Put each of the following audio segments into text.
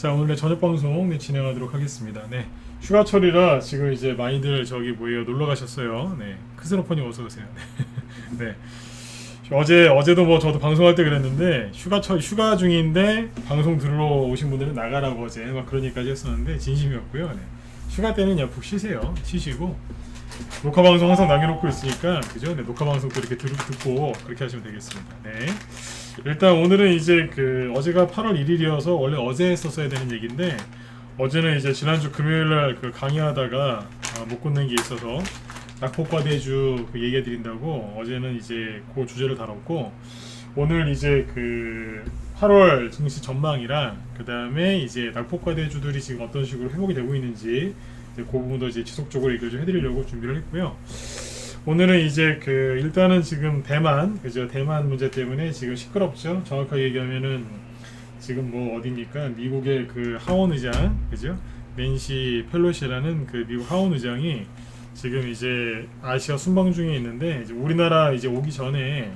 자, 오늘의 저녁 방송 진행하도록 하겠습니다. 네, 휴가철이라 지금 이제 많이들 저기 뭐예요 놀러 가셨어요. 네, 크스노퍼님 어서 오세요. 네, 어제도 뭐 저도 방송할 때 그랬는데 휴가 중인데 방송 들으러 오신 분들은 나가라고 어제 막 그런 얘기까지 했었는데 진심이었고요. 네, 휴가 때는 그냥 푹 쉬세요. 쉬시고 녹화 방송 항상 남겨놓고 있으니까 그죠? 네, 녹화 방송도 이렇게 듣고 그렇게 하시면 되겠습니다. 네. 일단 오늘은 이제 어제가 8월 1일이어서 원래 어제 했었어야 되는 얘기인데 어제는 이제 지난주 금요일날 강의하다가 못 끊는 게 있어서 낙폭과대주 얘기해 드린다고 어제는 이제 그 주제를 다뤘고 오늘 이제 8월 증시 전망이랑 그 다음에 이제 낙폭과대주들이 지금 어떤 식으로 회복이 되고 있는지 그 부분도 이제 지속적으로 얘기를 좀 해드리려고 준비를 했고요. 오늘은 이제 일단은 지금 그죠? 대만 문제 때문에 지금 시끄럽죠. 정확하게 얘기하면은 지금 뭐 어디입니까? 미국의 하원 의장, 그죠? 낸시 펠로시라는 미국 하원 의장이 지금 이제 아시아 순방 중에 있는데 이제 우리나라 이제 오기 전에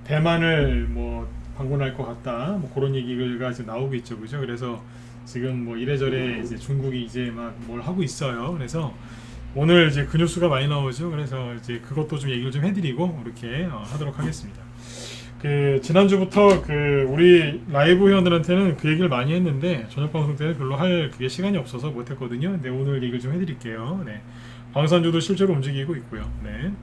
대만을 뭐 방문할 것 같다, 뭐 그런 얘기가 지금 나오고 있죠, 그죠? 그래서 지금 뭐 이래저래 이제 중국이 이제 막 뭘 하고 있어요. 그래서 오늘 이제 그 뉴스가 많이 나오죠. 그래서 이제 그것도 좀 얘기를 좀 해드리고 이렇게 하도록 하겠습니다. 지난주부터 우리 라이브 회원들한테는 그 얘기를 많이 했는데 저녁 방송 때는 별로 할 그게 시간이 없어서 못했거든요. 근데 오늘 얘기를 좀 해드릴게요. 네. 방산주도 실제로 움직이고 있고요. 네.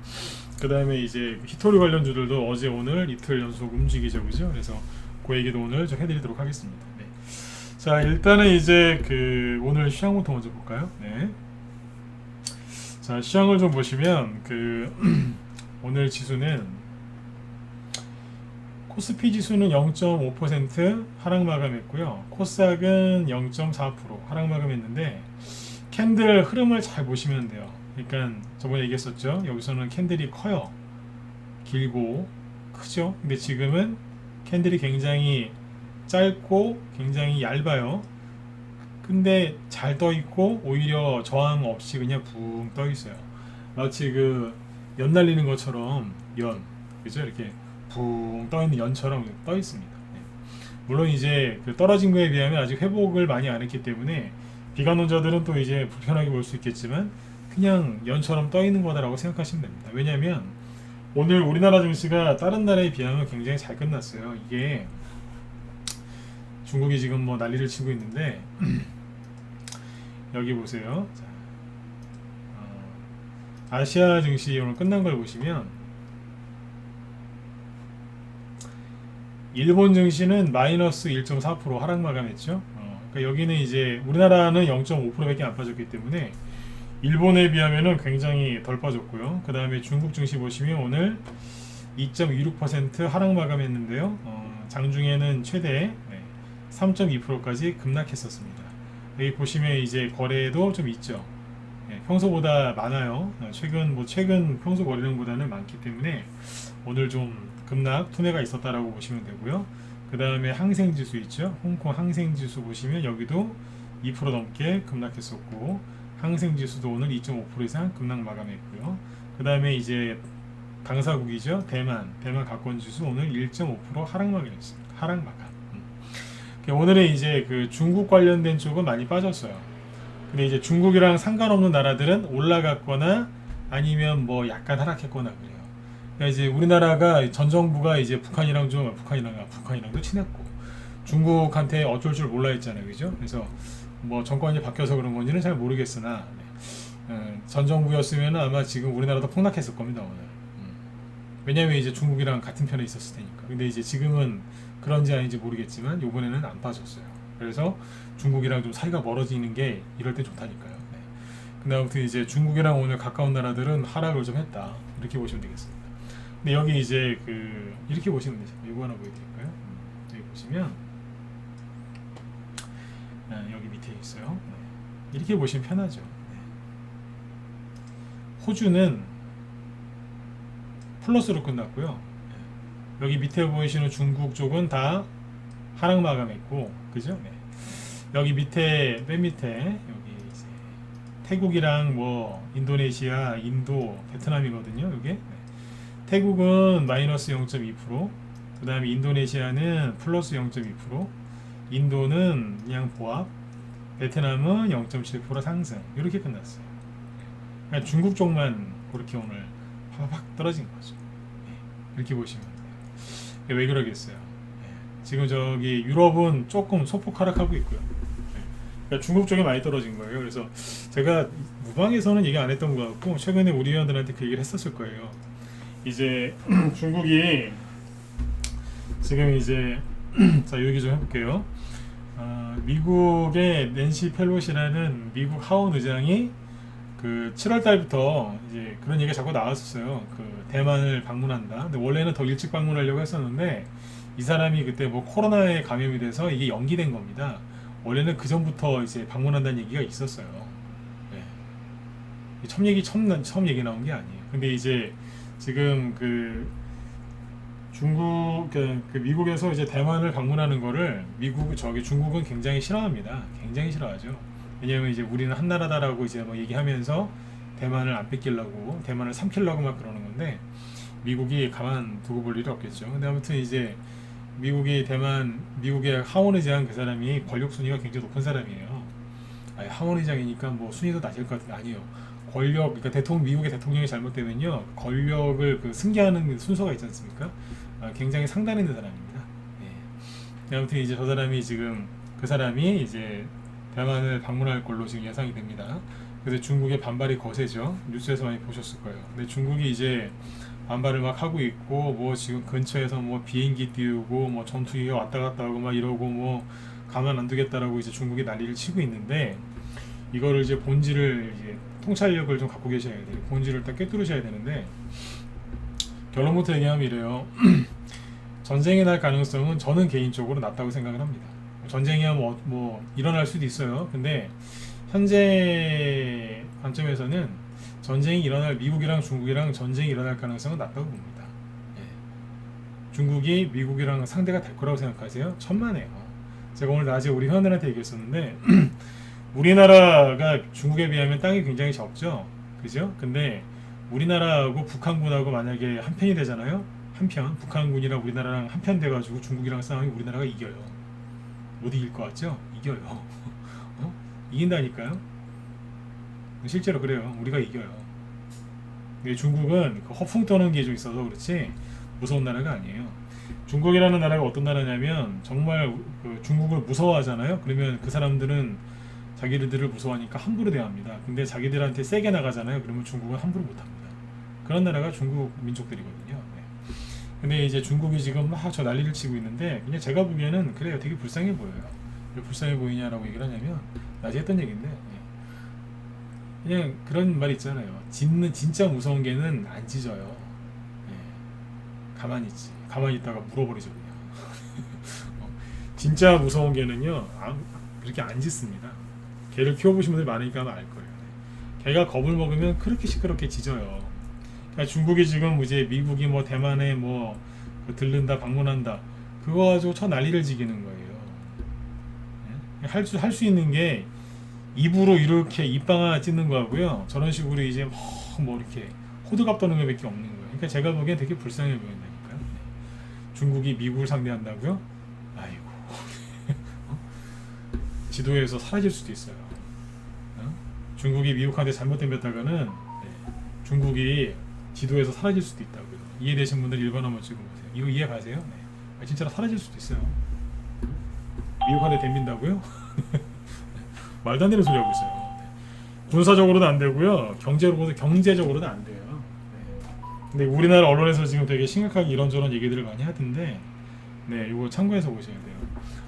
그 다음에 이제 히토리 관련주들도 어제 오늘 이틀 연속 움직이죠, 그죠? 그래서 그 얘기도 오늘 좀 해드리도록 하겠습니다. 네. 자, 일단은 이제 오늘 시황부터 먼저 볼까요? 네. 자, 시황을 좀 보시면 오늘 지수는 코스피 지수는 0.5% 하락 마감했고요. 코스닥은 0.4% 하락 마감했는데 캔들 흐름을 잘 보시면 돼요. 그러니까 저번에 얘기했었죠. 여기서는 캔들이 커요. 길고 크죠. 근데 지금은 캔들이 굉장히 짧고 굉장히 얇아요. 근데 잘 떠 있고 오히려 저항 없이 그냥 붕 떠 있어요. 마치 연 날리는 것처럼 그죠? 이렇게 붕 떠 있는 연처럼 떠 있습니다. 네. 물론 이제 떨어진 거에 비하면 아직 회복을 많이 안 했기 때문에 비관론자들은 또 이제 불편하게 볼 수 있겠지만 그냥 연처럼 떠 있는 거다라고 생각하시면 됩니다. 왜냐하면 오늘 우리나라 증시가 다른 나라에 비하면 굉장히 잘 끝났어요. 이게 중국이 지금 뭐 난리를 치고 있는데 여기 보세요. 자, 아시아 증시 오늘 끝난 걸 보시면 일본 증시는 마이너스 1.4% 하락 마감했죠. 그러니까 여기는 이제 우리나라는 0.5%밖에 안 빠졌기 때문에 일본에 비하면은 굉장히 덜 빠졌고요. 그 다음에 중국 증시 보시면 오늘 2.26% 하락 마감했는데요. 장중에는 최대 3.2%까지 급락했었습니다. 여기 보시면 이제 거래도 좀 있죠. 평소보다 많아요. 최근 평소 거래량보다는 많기 때문에 오늘 좀 급락 투매가 있었다라고 보시면 되고요. 그 다음에 항생지수 있죠. 홍콩 항생지수 보시면 여기도 2% 넘게 급락했었고 항생지수도 오늘 2.5% 이상 급락 마감했고요. 그 다음에 이제 당사국이죠. 대만 가권지수 오늘 1.5% 하락 마감했습니다. 하락 마감. 오늘은 이제 중국 관련된 쪽은 많이 빠졌어요. 근데 이제 중국이랑 상관없는 나라들은 올라갔거나 아니면 뭐 약간 하락했거나 그래요. 그러니까 이제 우리나라가 전 정부가 이제 북한이랑도 친했고 중국한테 어쩔 줄 몰라 했잖아요, 그죠? 그래서 뭐 정권이 바뀌어서 그런 건지는 잘 모르겠으나 전 정부였으면 아마 지금 우리나라도 폭락했을 겁니다 오늘. 왜냐면 이제 중국이랑 같은 편에 있었을 테니까. 근데 이제 지금은 그런지 아닌지 모르겠지만 이번에는 안 빠졌어요. 그래서 중국이랑 좀 사이가 멀어지는 게 이럴 때 좋다니까요. 네. 근데 아무튼 이제 중국이랑 오늘 가까운 나라들은 하락을 좀 했다. 이렇게 보시면 되겠습니다. 근데 여기 이제 이렇게 보시면 되죠. 이거 하나 보여드릴까요? 여기 보시면 여기 밑에 있어요. 네. 이렇게 보시면 편하죠. 네. 호주는 플러스로 끝났고요. 여기 밑에 보이시는 중국 쪽은 다 하락 마감했고, 그죠? 네. 여기 맨 밑에 여기 이제 태국이랑 뭐 인도네시아, 인도, 베트남이거든요. 이게 태국은 마이너스 0.2%, 그 다음에 인도네시아는 플러스 0.2%, 인도는 그냥 보합, 베트남은 0.7% 상승 이렇게 끝났어요. 그냥 중국 쪽만 그렇게 오늘 확 떨어진 거죠. 이렇게 보시면 돼요. 왜 그러겠어요? 지금 저기 유럽은 조금 소폭 하락하고 있고요. 그러니까 중국 쪽에 많이 떨어진 거예요. 그래서 제가 무방에서는 얘기 안 했던 것 같고 최근에 우리 회원들한테 그 얘기를 했었을 거예요. 이제 중국이 지금 이제 자 이 얘기 좀 해볼게요. 미국의 낸시 펠로시라는 미국 하원 의장이 그 7월 달부터 이제 그런 얘기가 자꾸 나왔었어요. 그 대만을 방문한다. 근데 원래는 더 일찍 방문하려고 했었는데 이 사람이 그때 뭐 코로나에 감염이 돼서 이게 연기된 겁니다. 원래는 그 전부터 이제 방문한다는 얘기가 있었어요. 네. 처음 얘기 나온 게 아니에요. 근데 이제 지금 그 중국 그 미국에서 이제 대만을 방문하는 거를 중국은 굉장히 싫어합니다. 굉장히 싫어하죠. 왜냐면 이제 우리는 한 나라다라고 이제 뭐 얘기하면서 대만을 안 뺏기려고 대만을 삼키려고 막 그러는 건데 미국이 가만 두고 볼 일이 없겠죠. 근데 아무튼 이제 미국의 하원의장 그 사람이 권력 순위가 굉장히 높은 사람이에요. 아니, 하원의장이니까 뭐 순위도 낮을 것 같은 아니에요. 그러니까 미국의 대통령이 잘못되면요 권력을 그 승계하는 순서가 있지 않습니까? 굉장히 상단 있는 사람입니다. 예. 아무튼 이제 저 사람이 지금 그 사람이 이제 대만을 방문할 걸로 지금 예상이 됩니다. 그래서 중국의 반발이 거세죠. 뉴스에서 많이 보셨을 거예요. 근데 중국이 이제 반발을 막 하고 있고 뭐 지금 근처에서 뭐 비행기 띄우고 뭐 전투기가 왔다 갔다 하고 막 이러고 뭐 가만 안 두겠다라고 이제 중국이 난리를 치고 있는데 이거를 이제 본질을 이제 통찰력을 좀 갖고 계셔야 돼요. 본질을 딱 꿰뚫으셔야 되는데 결론부터 얘기하면 이래요. 전쟁이 날 가능성은 저는 개인적으로 낮다고 생각을 합니다. 전쟁이 뭐 일어날 수도 있어요. 근데 현재 관점에서는 미국이랑 중국이랑 전쟁이 일어날 가능성은 낮다고 봅니다. 예. 중국이 미국이랑 상대가 될 거라고 생각하세요? 천만에요. 제가 오늘 낮에 우리 회원들한테 얘기했었는데 우리나라가 중국에 비하면 땅이 굉장히 적죠. 그죠? 근데 우리나라하고 북한군하고 만약에 한편이 되잖아요. 북한군이랑 우리나라랑 한편 돼가지고 중국이랑 싸우면 우리나라가 이겨요. 못 이길 것 같죠? 이겨요. 이긴다니까요. 실제로 그래요. 우리가 이겨요. 근데 중국은 그 허풍 떠는 게 좀 있어서 그렇지 무서운 나라가 아니에요. 중국이라는 나라가 어떤 나라냐면 정말 그 중국을 무서워하잖아요. 그러면 그 사람들은 자기들을 무서워하니까 함부로 대합니다. 근데 자기들한테 세게 나가잖아요. 그러면 중국은 함부로 못합니다. 그런 나라가 중국 민족들이거든요. 네. 근데 이제 중국이 지금 막 저 난리를 치고 있는데 그냥 제가 보기에는 그래요. 되게 불쌍해 보여요. 왜 불쌍해 보이냐라고 얘기를 하냐면 낮에 했던 얘기인데 그냥 그런 말 있잖아요. 진짜 무서운 개는 안 짖어요. 가만히 있지. 가만히 있다가 물어버리죠 그냥. 진짜 무서운 개는요 그렇게 안 짖습니다. 개를 키워보신 분들 많으니까 아마 알 거예요. 개가 겁을 먹으면 그렇게 시끄럽게 짖어요. 그러니까 중국이 지금 이제 미국이 뭐 대만에 뭐 들른다 방문한다 그거 가지고 저 난리를 지기는 거예요. 할 수 있는 게 입으로 이렇게 입방아 찢는 거하고요. 저런 식으로 이제 뭐 이렇게 호들갑 떠는 것밖에 없는 거예요. 그러니까 제가 보기엔 되게 불쌍해 보인다니까요. 중국이 미국을 상대한다고요? 아이고 지도에서 사라질 수도 있어요. 중국이 미국한테 잘못 덤볐다가는 중국이 지도에서 사라질 수도 있다고요. 이해되신 분들 1번 한번 찍어보세요. 이거 이해 가세요? 네. 진짜로 사라질 수도 있어요. 미국한테 덤빈다고요? 말도 안 되는 소리 하고 있어요. 군사적으로도 안 되고요. 경제적으로도 안 돼요. 근데 우리나라 언론에서 지금 되게 심각하게 이런저런 얘기들을 많이 하던데 이거 참고해서 보셔야 돼요.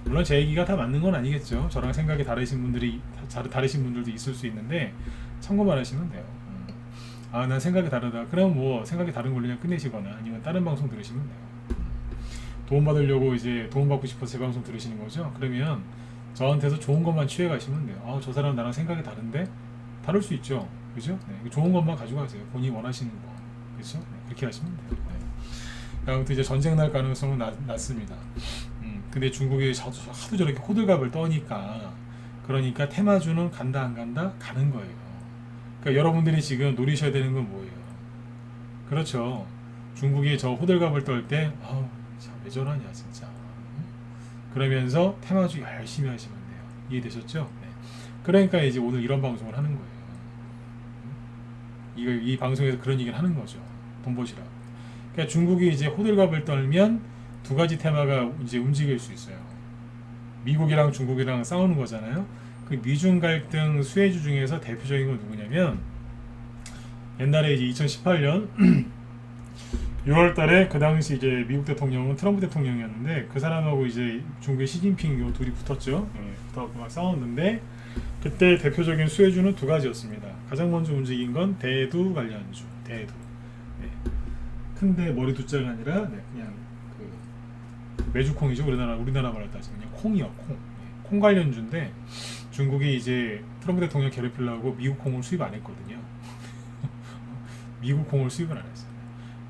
물론 제 얘기가 다 맞는 건 아니겠죠. 저랑 생각이 다르신 분들도 있을 수 있는데 참고만 하시면 돼요. 난 생각이 다르다. 그럼 뭐 생각이 다른 걸로 그냥 끝내시거나 아니면 다른 방송 들으시면 돼요. 도움받으려고 이제 도움받고 싶어서 제 방송 들으시는 거죠. 그러면 저한테서 좋은 것만 취해 가시면 돼요. 저 사람 나랑 생각이 다른데? 다를 수 있죠. 그죠? 좋은 것만 가져가세요. 본인이 원하시는 거. 그죠? 그렇게 하시면 돼요. 아무튼 이제 전쟁 날 가능성은 낮습니다. 근데 중국이 하도 저렇게 호들갑을 떠니까 그러니까 테마주는 간다 안 간다? 가는 거예요. 그러니까 여러분들이 지금 노리셔야 되는 건 뭐예요? 그렇죠. 중국이 저 호들갑을 떨 때 왜 저러냐 진짜. 그러면서 테마주 열심히 하시면 돼요. 이해되셨죠? 네. 그러니까 이제 오늘 이런 방송을 하는 거예요. 이 방송에서 그런 얘기를 하는 거죠. 돈 버시라고. 그러니까 중국이 이제 호들갑을 떨면 두 가지 테마가 이제 움직일 수 있어요. 미국이랑 중국이랑 싸우는 거잖아요. 그 미중 갈등 수혜주 중에서 대표적인 건 누구냐면 옛날에 이제 2018년 6월달에 그 당시 이제 미국 대통령은 트럼프 대통령이었는데 그 사람하고 이제 중국의 시진핑 요 둘이 붙었죠. 붙어갖고 막 싸웠는데 그때 대표적인 수혜주는 두 가지였습니다. 가장 먼저 움직인 건 대두 관련주, 대두. 네. 큰데 머리 두자가 아니라 네, 그냥 그 메주콩이죠. 우리나라 말로 따지면 그냥 콩이요, 콩. 네. 콩 관련주인데 중국이 이제 트럼프 대통령 괴롭히려고 미국 콩을 수입 안 했거든요. 미국 콩을 수입을 안 했어요.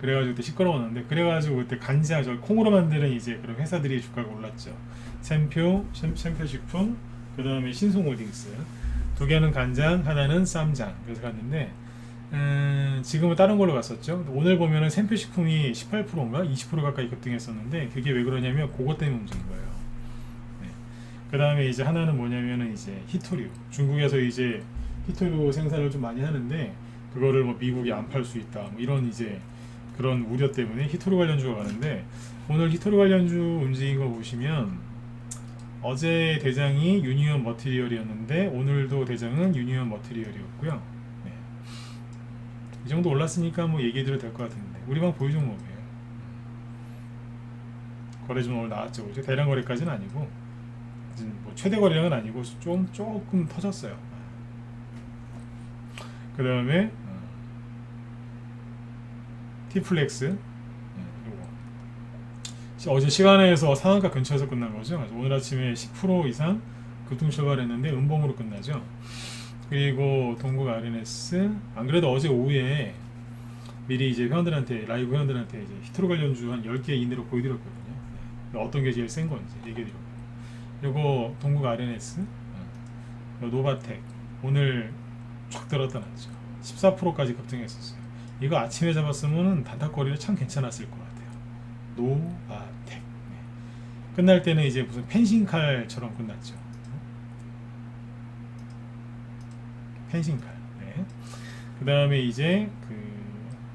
그래가지고 그때 시끄러웠는데 그래가지고 그때 간장 저 콩으로 만드는 이제 그런 회사들이 주가가 올랐죠. 샘표식품, 그 다음에 신송홀딩스. 두 개는 간장, 하나는 쌈장. 그래서 갔는데 지금은 다른 걸로 갔었죠. 오늘 보면은 샘표식품이 18%인가 20% 가까이 급등했었는데 그게 왜 그러냐면 그것 때문에 움직인 거예요. 네. 그 다음에 이제 하나는 뭐냐면은 이제 히토류. 중국에서 이제 히토류 생산을 좀 많이 하는데 그거를 뭐 미국이 안 팔 수 있다. 뭐 이런 이제 그런 우려 때문에 히토류 관련주가 가는데 오늘 히토류 관련주 움직인 거 보시면 어제 대장이 유니온 머티리얼이었는데 오늘도 대장은 유니온 머티리얼이었고요. 네. 이 정도 올랐으니까 뭐 얘기해드려도 될 것 같은데 우리 방 보유 종목이에요. 거래 좀 오늘 나왔죠. 그죠? 대량 거래까지는 아니고 뭐 최대 거래량은 아니고 조금 터졌어요. 그 다음에 티플렉스 어제 시간에서 상한가 근처에서 끝난 거죠. 그래서 오늘 아침에 10% 이상 급등 출발했는데 음봉으로 끝나죠. 그리고 동국 RNS 안 그래도 어제 오후에 미리 이제 회원들한테 라이브 회원들한테 이제 히트로 관련주 한 10개 이내로 보여드렸거든요. 네. 어떤 게 제일 센 건지 얘기해드렸고 그리고 동국 RNS 노바텍 오늘 쫙 들었다 놨죠. 14%까지 급등했었어요. 이거 아침에 잡았으면 단타거리를 참 괜찮았을 것 같아요. 노바텍. 네. 끝날 때는 이제 무슨 펜싱칼처럼 끝났죠. 펜싱칼. 네. 그 다음에 이제 그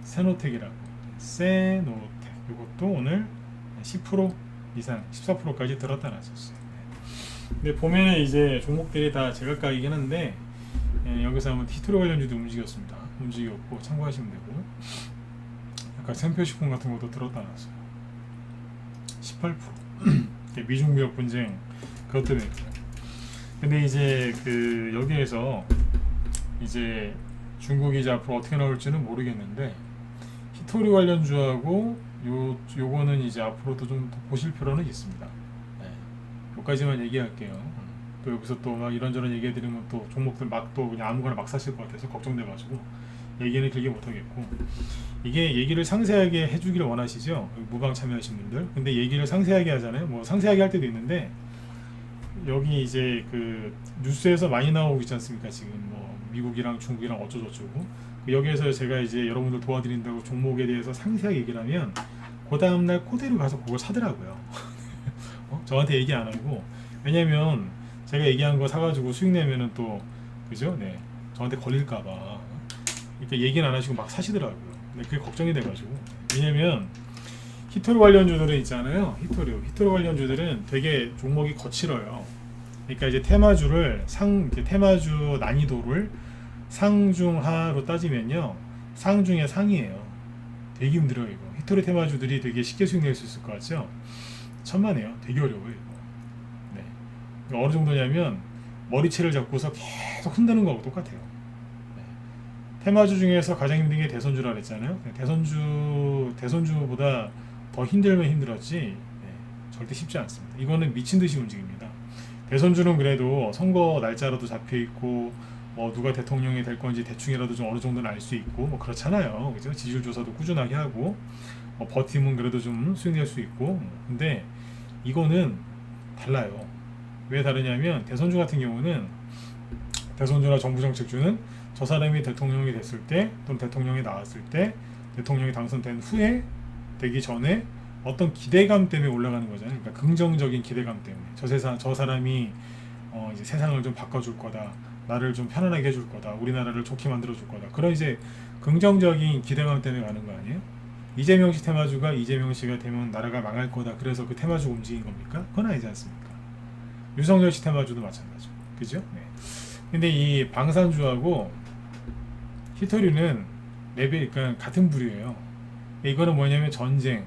세노텍이라고. 세노텍. 이것도 오늘 10% 이상, 14%까지 들었다 놨었어요. 네. 근데 보면은 이제 종목들이 다 제각각이긴 한데 여기서 한번 히토리 관련주도 움직였고 참고하시면 되고 약간 샘표식품 같은 것도 들었다 놨어요. 18% 미중 무역 분쟁 그것 때문에 근데 이제 그 여기에서 이제 중국이 이제 앞으로 어떻게 나올지는 모르겠는데 히토리 관련주하고 요거는 이제 앞으로도 좀 더 보실 필요는 있습니다. 네. 여기까지만 얘기할게요. 또 여기서 또 막 이런저런 얘기해드리면 또 종목들 막 또 그냥 아무거나 막 사실 것 같아서 걱정돼가지고 얘기는 길게 못하겠고 이게 얘기를 상세하게 해주기를 원하시죠? 무방 참여하신 분들. 근데 얘기를 상세하게 하잖아요. 뭐 상세하게 할 때도 있는데 여기 이제 그 뉴스에서 많이 나오고 있지 않습니까? 지금 뭐 미국이랑 중국이랑 어쩌고저쩌고 여기에서 제가 이제 여러분들 도와드린다고 종목에 대해서 상세하게 얘기를 하면 그 다음날 그대로 가서 그걸 사더라고요. 저한테 얘기 안 하고 왜냐면 제가 얘기한 거 사가지고 수익 내면은 또 그죠? 네 저한테 걸릴까봐 그러니까 얘기는 안 하시고 막 사시더라고요. 근데 그게 걱정이 돼가지고 왜냐면 히토류 관련주들은 있잖아요. 히토류 관련주들은 되게 종목이 거칠어요. 그러니까 이제 테마주를 테마주 난이도를 상중하로 따지면요 상중의 상이에요. 되게 힘들어요 이거. 히토류 테마주들이 되게 쉽게 수익 낼 수 있을 것 같죠? 천만에요. 되게 어려워요 이거. 네. 그러니까 어느 정도냐면 머리채를 잡고서 계속 흔드는 거하고 똑같아요. 네. 테마주 중에서 가장 힘든 게 대선주라 그랬잖아요. 대선주보다 더 힘들면 힘들었지 네. 절대 쉽지 않습니다. 이거는 미친 듯이 움직입니다. 대선주는 그래도 선거 날짜라도 잡혀 있고 뭐 누가 대통령이 될 건지 대충이라도 좀 어느 정도는 알 수 있고 뭐 그렇잖아요. 그죠? 지지율 조사도 꾸준하게 하고 버티면 그래도 좀 수익 낼 수 있고 근데 이거는 달라요. 왜 다르냐면 대선주 같은 경우는 대선주나 정부정책주는 저 사람이 대통령이 됐을 때 또는 대통령이 나왔을 때 대통령이 당선된 후에 되기 전에 어떤 기대감 때문에 올라가는 거잖아요. 그러니까 긍정적인 기대감 때문에 저 사람이 이제 세상을 좀 바꿔줄 거다, 나를 좀 편안하게 해줄 거다, 우리나라를 좋게 만들어줄 거다. 그런 이제 긍정적인 기대감 때문에 가는 거 아니에요? 이재명 씨 테마주가 이재명 씨가 되면 나라가 망할 거다. 그래서 그 테마주가 움직인 겁니까? 그건 아니지 않습니까? 유석열 씨 테마주도 마찬가지고, 그죠? 네. 근데 이 방산주하고 히토류는 레벨, 그러니까 같은 부류예요. 이거는 뭐냐면 전쟁,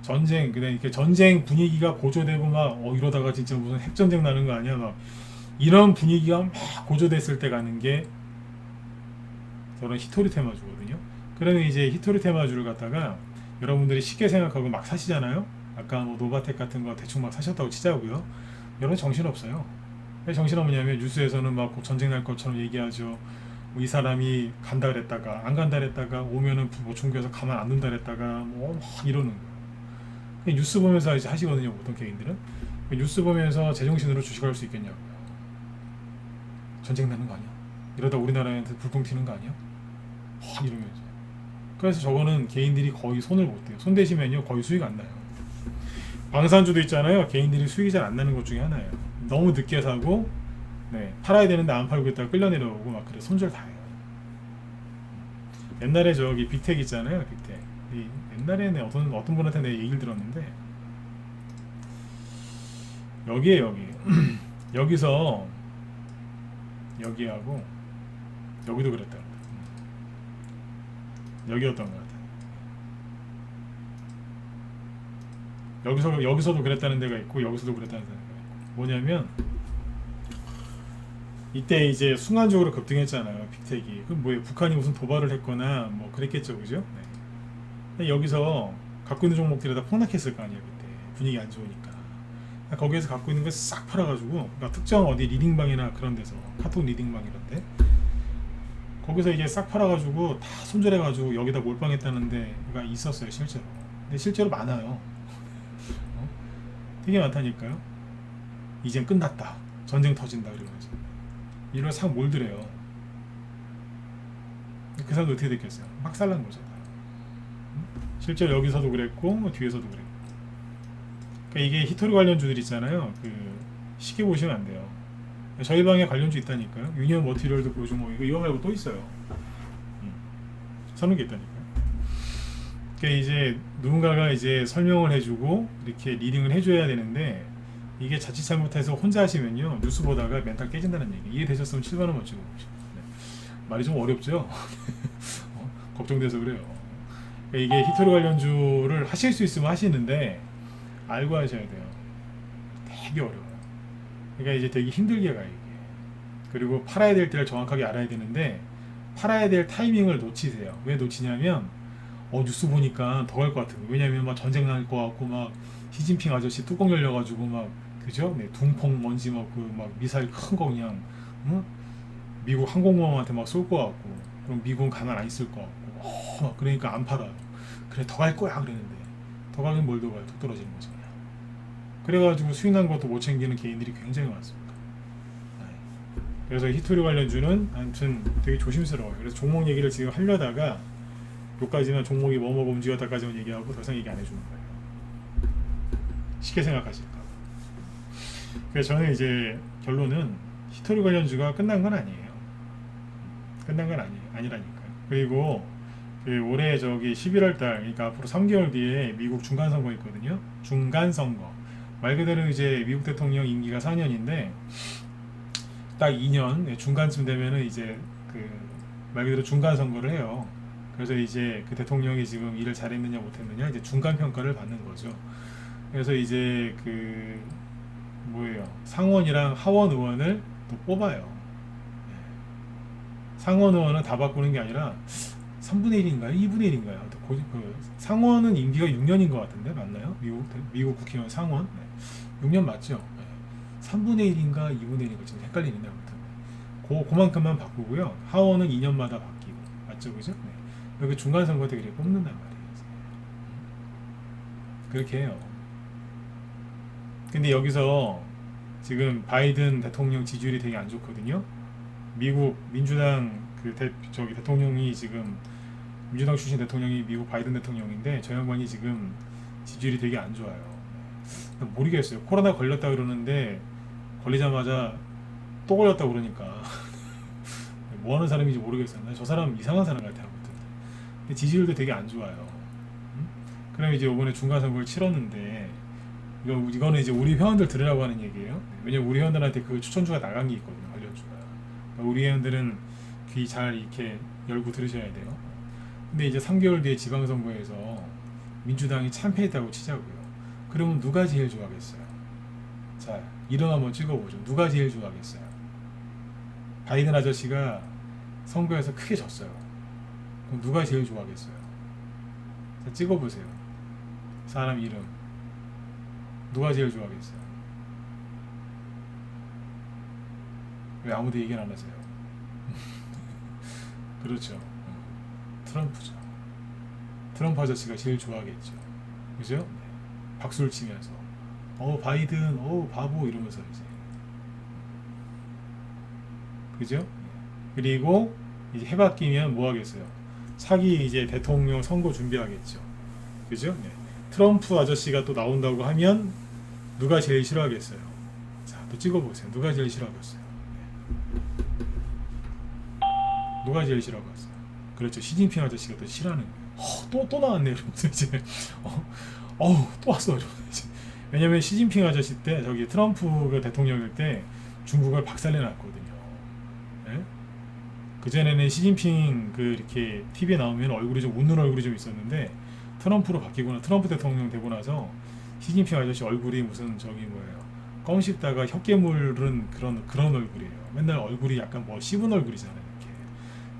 전쟁, 그다음 이렇게 전쟁 분위기가 고조되고 막 이러다가 진짜 무슨 핵전쟁 나는 거 아니야? 막 이런 분위기가 막 고조됐을 때 가는 게 저런 히토리 테마주거든요. 그러면 이제 히토리 테마주를 갖다가 여러분들이 쉽게 생각하고 막 사시잖아요. 아까 뭐 노바텍 같은 거 대충 막 사셨다고 치자고요. 여러분 정신 없어요. 왜 정신 없냐면 뉴스에서는 막 전쟁 날 것처럼 얘기하죠. 뭐이 사람이 간다 그랬다가 안 간다 그랬다가 오면은 뭐 종교에서 가만 안 둔다 그랬다가 뭐 막 이러는 거예요. 뉴스 보면서 이제 하시거든요. 보통 개인들은 뉴스 보면서 제정신으로 주식할 수 있겠냐고요. 전쟁 나는 거 아니야? 이러다 우리나라한테 불똥 튀는 거 아니야? 이러면서. 그래서 저거는 개인들이 거의 손을 못 대요. 손 대시면요 거의 수익 안 나요. 방산주도 있잖아요. 개인들이 수익이 잘 안 나는 것 중에 하나예요. 너무 늦게 사고, 네, 팔아야 되는데 안 팔고 있다가 끌려 내려오고 막 그래. 손절 다 해요. 옛날에 저기 빅텍 있잖아요. 빅텍. 옛날에는 어떤 분한테 내 얘기를 들었는데, 여기에 여기 여기서 여기하고 여기도 그랬다. 여기였던 것 같아요. 여기서도 그랬다는 데가 있고 여기서도 그랬다는 데가 있고, 뭐냐면 이때 이제 순간적으로 급등했잖아요. 빅텍이. 그럼 뭐예요? 북한이 무슨 도발을 했거나 뭐 그랬겠죠, 그죠? 네. 근데 여기서 갖고 있는 종목들이 다 폭락했을 거 아니에요, 그때 분위기 안 좋으니까. 거기에서 갖고 있는 걸 싹 팔아가지고, 그러니까 특정 어디 리딩방이나 그런 데서, 카톡 리딩방 이런데 거기서 이제 싹 팔아가지고 다 손절해가지고 여기다 몰빵했다는 데가 있었어요, 실제로. 근데 실제로 많아요. 되게 많다니까요. 이젠 끝났다, 전쟁 터진다 그러면서 이걸 싹 몰드래요. 그 사람도 어떻게 됐겠어요? 막 살란 거죠. 실제로 여기서도 그랬고 뒤에서도 그랬고. 그러니까 이게 히토리 관련주들 있잖아요. 쉽게 보시면 안 돼요. 저희 방에 관련주 있다니까요. 유니언 머티리얼도 보여주고 뭐 이거 말고 또 있어요. 서는 게 있다니까요. 그러니까 이제 누군가가 이제 설명을 해주고 이렇게 리딩을 해줘야 되는데, 이게 자칫 잘못해서 혼자 하시면요 뉴스 보다가 멘탈 깨진다는 얘기. 이해되셨으면 7만원 멋지고. 네. 말이 좀 어렵죠? 걱정돼서 그래요. 그러니까 이게 히토리 관련주를 하실 수 있으면 하시는데 알고 하셔야 돼요. 되게 어려워요. 그러니까 이제 되게 힘들게 가요, 이게. 그리고 팔아야 될 때를 정확하게 알아야 되는데 팔아야 될 타이밍을 놓치세요. 왜 놓치냐면 뉴스 보니까 더 갈 것 같아요. 왜냐면 막 전쟁 날 것 같고 막 시진핑 아저씨 뚜껑 열려가지고 막, 그죠? 네, 둥펑 먼지 막 미사일 큰 거 그냥, 응? 미국 항공모함한테 막 쏠 것 같고, 그럼 미국은 가만 안 있을 것 같고, 그러니까 안 팔아요. 그래 더 갈 거야 그랬는데 더 가긴 뭘 더 가요. 더 떨어지는 거죠. 그래가지고 수익 난 것도 못 챙기는 개인들이 굉장히 많습니다. 그래서 히토리 관련주는 아무튼 되게 조심스러워요. 그래서 종목 얘기를 지금 하려다가 여기까지만 종목이 뭐뭐가 움직였다까지만 얘기하고 더 이상 얘기 안 해주는 거예요. 쉽게 생각하실까. 그래서 저는 이제 결론은 히토리 관련주가 끝난 건 아니에요. 끝난 건 아니라니까요. 그리고 올해 저기 11월 달, 그러니까 앞으로 3개월 뒤에 미국 중간 선거 있거든요. 중간 선거. 말 그대로 이제 미국 대통령 임기가 4년인데 딱 2년 중간쯤 되면은 이제 말 그대로 중간 선거를 해요. 그래서 이제 그 대통령이 지금 일을 잘했느냐 못했느냐 이제 중간 평가를 받는 거죠. 그래서 이제 상원이랑 하원 의원을 또 뽑아요. 상원 의원은 다 바꾸는 게 아니라 3분의 1인가요? 2분의 1인가요? 상원은 임기가 6년인 것 같은데 맞나요? 미국 국회의원 상원? 네. 6년 맞죠? 네. 3분의 1인가 2분의 1인가 지금 헷갈리는데 아무튼 그만큼만 바꾸고요. 하원은 2년마다 바뀌고 맞죠? 그죠? 네. 여기 중간 선거 때 그렇게 뽑는단 말이에요. 그렇게 해요. 근데 여기서 지금 바이든 대통령 지지율이 되게 안 좋거든요. 미국 민주당 대통령이 지금 민주당 출신 대통령이 미국 바이든 대통령인데 저 양반이 지금 지지율이 되게 안 좋아요. 모르겠어요. 코로나 걸렸다 그러는데 걸리자마자 또 걸렸다 그러니까 뭐 하는 사람인지 모르겠어요. 저 사람 이상한 사람 같아요. 아무튼. 근데 지지율도 되게 안 좋아요. 그럼 이제 이번에 중간선거를 치렀는데 이거는 이제 우리 회원들 들으라고 하는 얘기예요. 왜냐면 우리 회원들한테 그 추천주가 나간 게 있거든요. 관련주가. 그러니까 우리 회원들은 귀 잘 이렇게 열고 들으셔야 돼요. 근데 이제 3개월 뒤에 지방선거에서 민주당이 참패했다고 치자고요. 그러면 누가 제일 좋아하겠어요? 자, 이름 한번 찍어보죠. 누가 제일 좋아하겠어요? 바이든 아저씨가 선거에서 크게 졌어요. 그럼 누가 제일 좋아하겠어요? 자, 찍어보세요. 사람 이름. 누가 제일 좋아하겠어요? 왜 아무도 얘기를 안 하세요? 그렇죠. 트럼프죠. 트럼프 아저씨가 제일 좋아하겠죠. 그죠? 네. 박수를 치면서 바이든 바보 이러면서 이제 그죠? 그리고 이제 해바뀌면 뭐 하겠어요? 차기 이제 대통령 선거 준비하겠죠. 그죠? 네. 트럼프 아저씨가 또 나온다고 하면 누가 제일 싫어하겠어요? 자, 또 찍어보세요. 누가 제일 싫어하겠어요? 네. 누가 제일 싫어하겠어요? 그렇죠. 시진핑 아저씨가 또 싫어하는 거예요. 또 나왔네. 이러면서 이제 또 왔어. 이러면서 왜냐면 시진핑 아저씨 때 저기 트럼프가 대통령일 때 중국을 박살내놨거든요. 네? 그 전에는 시진핑 그 이렇게 TV에 나오면 얼굴이 좀 웃는 얼굴이 좀 있었는데 트럼프로 바뀌고 트럼프 대통령 되고 나서 시진핑 아저씨 얼굴이 무슨 저기 뭐예요? 껌 씹다가 혀깨물 흐른 그런 얼굴이에요. 맨날 얼굴이 약간 뭐 씹은 얼굴이잖아요. 이렇게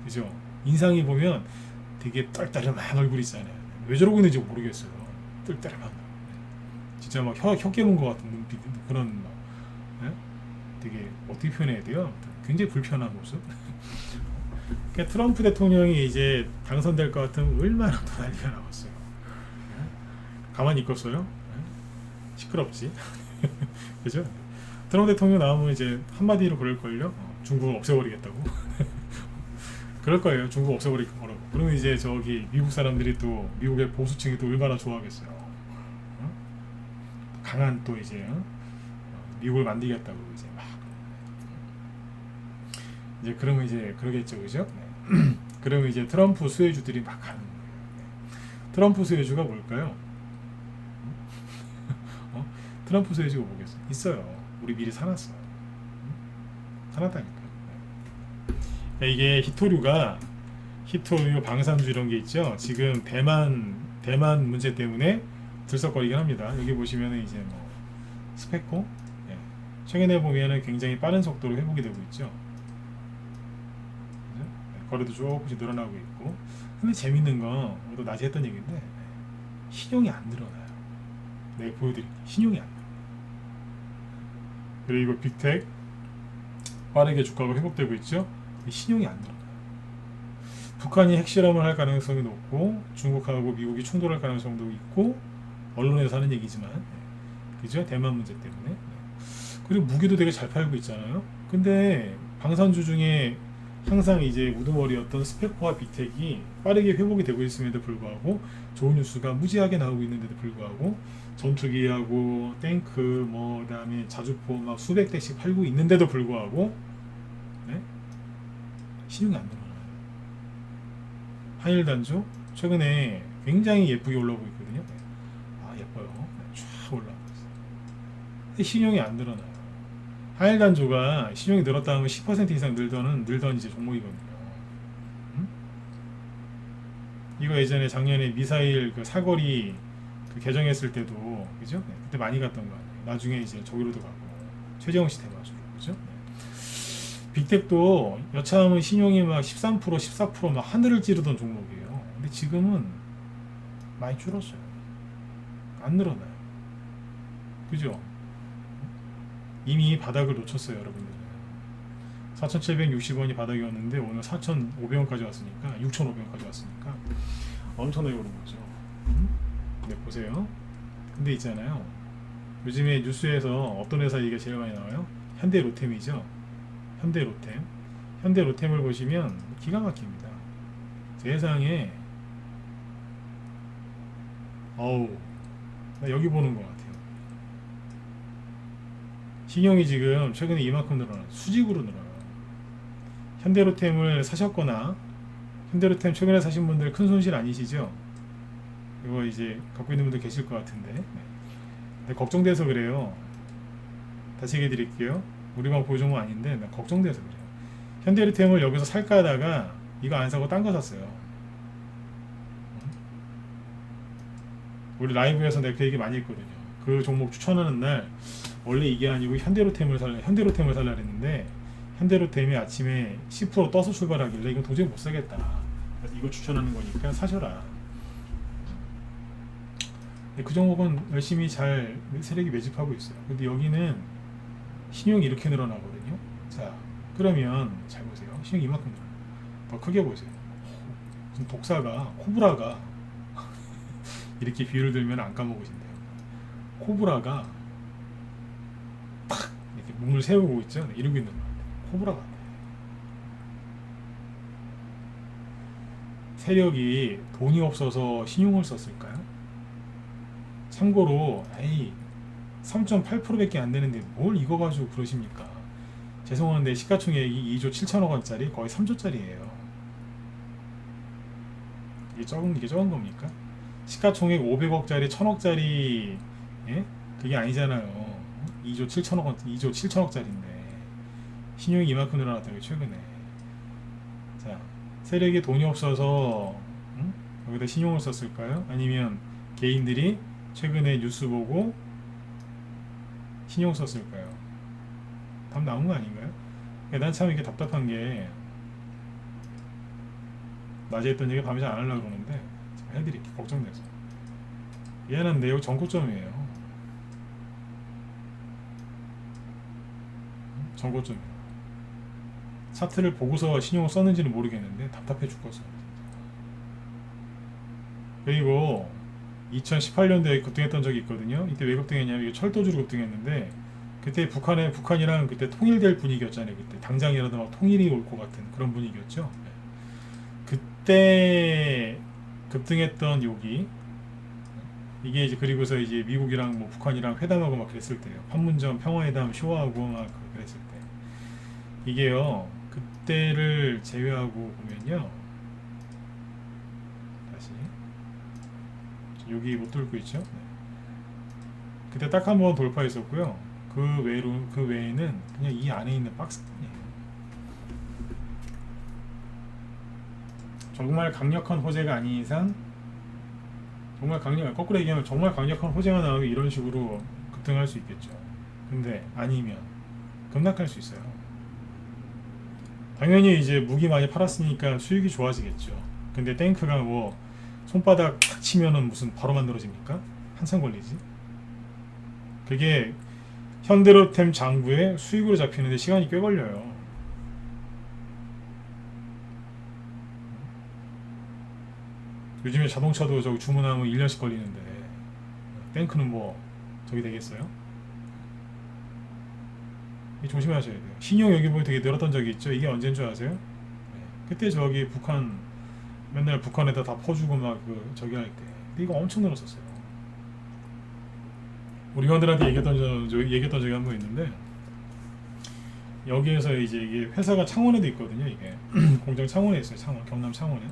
그죠? 인상이 보면 되게 떨떠름한 얼굴 있잖아요. 왜 저러고 있는지 모르겠어요. 떨떠름한 진짜 막 혀 깨문 것 같은 눈빛 그런 막 네? 되게 어떻게 표현해야 돼요? 굉장히 불편한 모습. 그러니까 트럼프 대통령이 이제 당선될 것 같으면 얼마나 더 난리가 나왔어요. 가만히 있겠어요? 시끄럽지. 그죠? 트럼프 대통령 나오면 이제 한마디로 그럴걸요? 중국을 없애버리겠다고. 그럴 거예요. 중국 없애버릴 거라고. 그러면 이제 저기 미국 사람들이 또 미국의 보수층이 또 얼마나 좋아하겠어요. 강한 또 이제 미국을 만들겠다고 이제 막 이제 그러면 이제 그러겠죠, 그죠? 네. 그러면 이제 트럼프 수혜주들이 막 가는 거예요. 네. 트럼프 수혜주가 뭘까요? 트럼프 수혜주가 뭐겠어요? 있어요. 우리 미리 사놨어요. 사놨다니까. 네. 이게 히토류 방산주 이런 게 있죠. 지금 대만 문제 때문에 들썩거리긴 합니다. 여기 보시면은 이제 뭐 스페코 예. 최근에 보면은 굉장히 빠른 속도로 회복이 되고 있죠. 네. 거래도 조금씩 늘어나고 있고. 근데 재밌는 건 오늘 낮에 했던 얘기인데 신용이 안 늘어나요. 내가 보여드릴게요. 신용이 안 늘어나요. 그리고 빅텍 빠르게 주가가 회복되고 있죠. 신용이 안 늘어나요. 북한이 핵실험을 할 가능성이 높고 중국하고 미국이 충돌할 가능성도 있고 언론에서 하는 얘기지만 그죠? 대만 문제 때문에. 그리고 무기도 되게 잘 팔고 있잖아요. 근데 방산주 중에 항상 이제 우두머리였던 스페코와 빅텍이 빠르게 회복이 되고 있음에도 불구하고 좋은 뉴스가 무지하게 나오고 있는데도 불구하고 전투기하고 탱크 뭐 그다음에 자주포 막 수백 대씩 팔고 있는데도 불구하고 네? 신용이 안 늘어나요. 한일단주 최근에 굉장히 예쁘게 올라오고 있거든요. 예뻐요. 쫙 올라오고 있어요. 근데 신용이 안 늘어나요. 한일단주가 신용이 늘었다 하면 10% 이상 늘던 이제 종목이거든요. 이거 예전에 작년에 미사일 그 사거리 그 개정했을 때도 그죠? 네, 그때 많이 갔던 거 아니에요. 나중에 이제 저기로도 가고 최재형 씨 테마주로 그죠? 네. 빅텍도 여차하면 신용이 막 13%, 14% 막 하늘을 찌르던 종목이에요. 근데 지금은 많이 줄었어요. 안 늘어나요. 그죠? 이미 바닥을 놓쳤어요, 여러분들. 4,760원이 바닥이었는데 오늘 4,500원까지 왔으니까 6,500원까지 왔으니까 엄청나게 오른 거죠. 네, 보세요. 근데 있잖아요. 요즘에 뉴스에서 어떤 회사 얘기가 제일 많이 나와요? 현대로템이죠. 현대로템을 보시면 기가 막힙니다. 세상에 어우, 나 여기 보는 것 같아요. 신용이 지금 최근에 이만큼 늘어나, 수직으로 늘어요. 현대로템을 사셨거나 현대로템 최근에 사신 분들 큰 손실 아니시죠? 이거 이제 갖고 있는 분들 계실 것 같은데, 네. 근데 걱정돼서 그래요. 다시 얘기해 드릴게요. 우리만 보조모 아닌데 나 걱정돼서 그래요. 현대로템을 여기서 살까 하다가 이거 안 사고 딴 거 샀어요. 우리 라이브에서 내가 그 얘기 많이 했거든요. 그 종목 추천하는 날 원래 이게 아니고 현대로템을 살라 했는데 현대로템이 아침에 10% 떠서 출발하길래 이거 도저히 못 사겠다. 그래서 이거 추천하는 거니까 사셔라. 그 종목은 열심히 잘 세력이 매집하고 있어요. 근데 여기는 신용이 이렇게 늘어나거든요. 자, 그러면 잘 보세요. 신용이 이만큼 늘어나요. 더 크게 보세요. 무슨 독사가, 코브라가 이렇게 비유를 들면 안 까먹으신대요. 코브라가 탁 이렇게 몸을 세우고 있죠. 이러고 있는 거예요. 코브라 같아. 세력이 돈이 없어서 신용을 썼을까요? 참고로 에이 3.8%밖에 안 되는데 뭘 이거 가지고 그러십니까? 죄송한데 시가총액이 2조 7천억 원짜리 거의 3조짜리예요. 이게 적은 겁니까? 시가총액 500억짜리 1000억짜리 예? 그게 아니잖아요. 2조 7천억 원, 2조 7천억짜리인데 신용이 이만큼 늘어났다고요 최근에. 자, 세력이 돈이 없어서 여기다 신용을 썼을까요? 아니면 개인들이 최근에 뉴스 보고 신용 썼을까요? 답 나온 거 아닌가요? 난 참 이게 답답한 게 낮에 했던 얘기 밤에 잘 안 하려고 그러는데 제가 해드릴게요. 걱정돼서. 미안한데 여기 전고점이에요. 전고점이에요. 차트를 보고서 신용을 썼는지는 모르겠는데 답답해 죽겠어요. 그리고 2018년도에 급등했던 적이 있거든요. 이때 왜 급등했냐면 이게 철도주로 급등했는데 그때 북한이랑 그때 통일될 분위기였잖아요. 그때 당장이라도 막 통일이 올 것 같은 그런 분위기였죠. 그때 급등했던 여기 이게 이제 그리고서 이제 미국이랑 뭐 북한이랑 회담하고 막 그랬을 때요. 판문점 평화회담 쇼하고 막 그랬을 때 이게요. 그때를 제외하고 보면요. 다시 여기 못 뚫고 있죠. 네. 그때 딱 한 번 돌파했었고요. 그 외에는 그냥 이 안에 있는 박스뿐이에요. 정말 강력한 호재가 아닌 이상 거꾸로 얘기하면 정말 강력한 호재가 나오면 이런 식으로 급등할 수 있겠죠. 근데 아니면 급락할 수 있어요. 당연히 이제 무기 많이 팔았으니까 수익이 좋아지겠죠. 근데 탱크가 뭐 손바닥 탁 치면은 무슨 바로 만들어집니까? 한참 걸리지. 그게 현대로템 장부에 수익으로 잡히는데 시간이 꽤 걸려요. 요즘에 자동차도 저기 주문하면 1년씩 걸리는데 탱크는 뭐 저기 되겠어요? 조심하셔야 돼요. 신용 여기 보면 되게 늘었던 적이 있죠. 이게 언제인 줄 아세요? 네. 그때 저기 북한 맨날 북한에다 다 퍼주고 막 그 저기 할 때 이거 엄청 늘었었어요. 우리 회원들한테 얘기했던 적이 한 번 있는데 여기에서 이제 이게 회사가 창원에도 있거든요. 이게 공장 창원에 있어요. 창원 경남 창원에.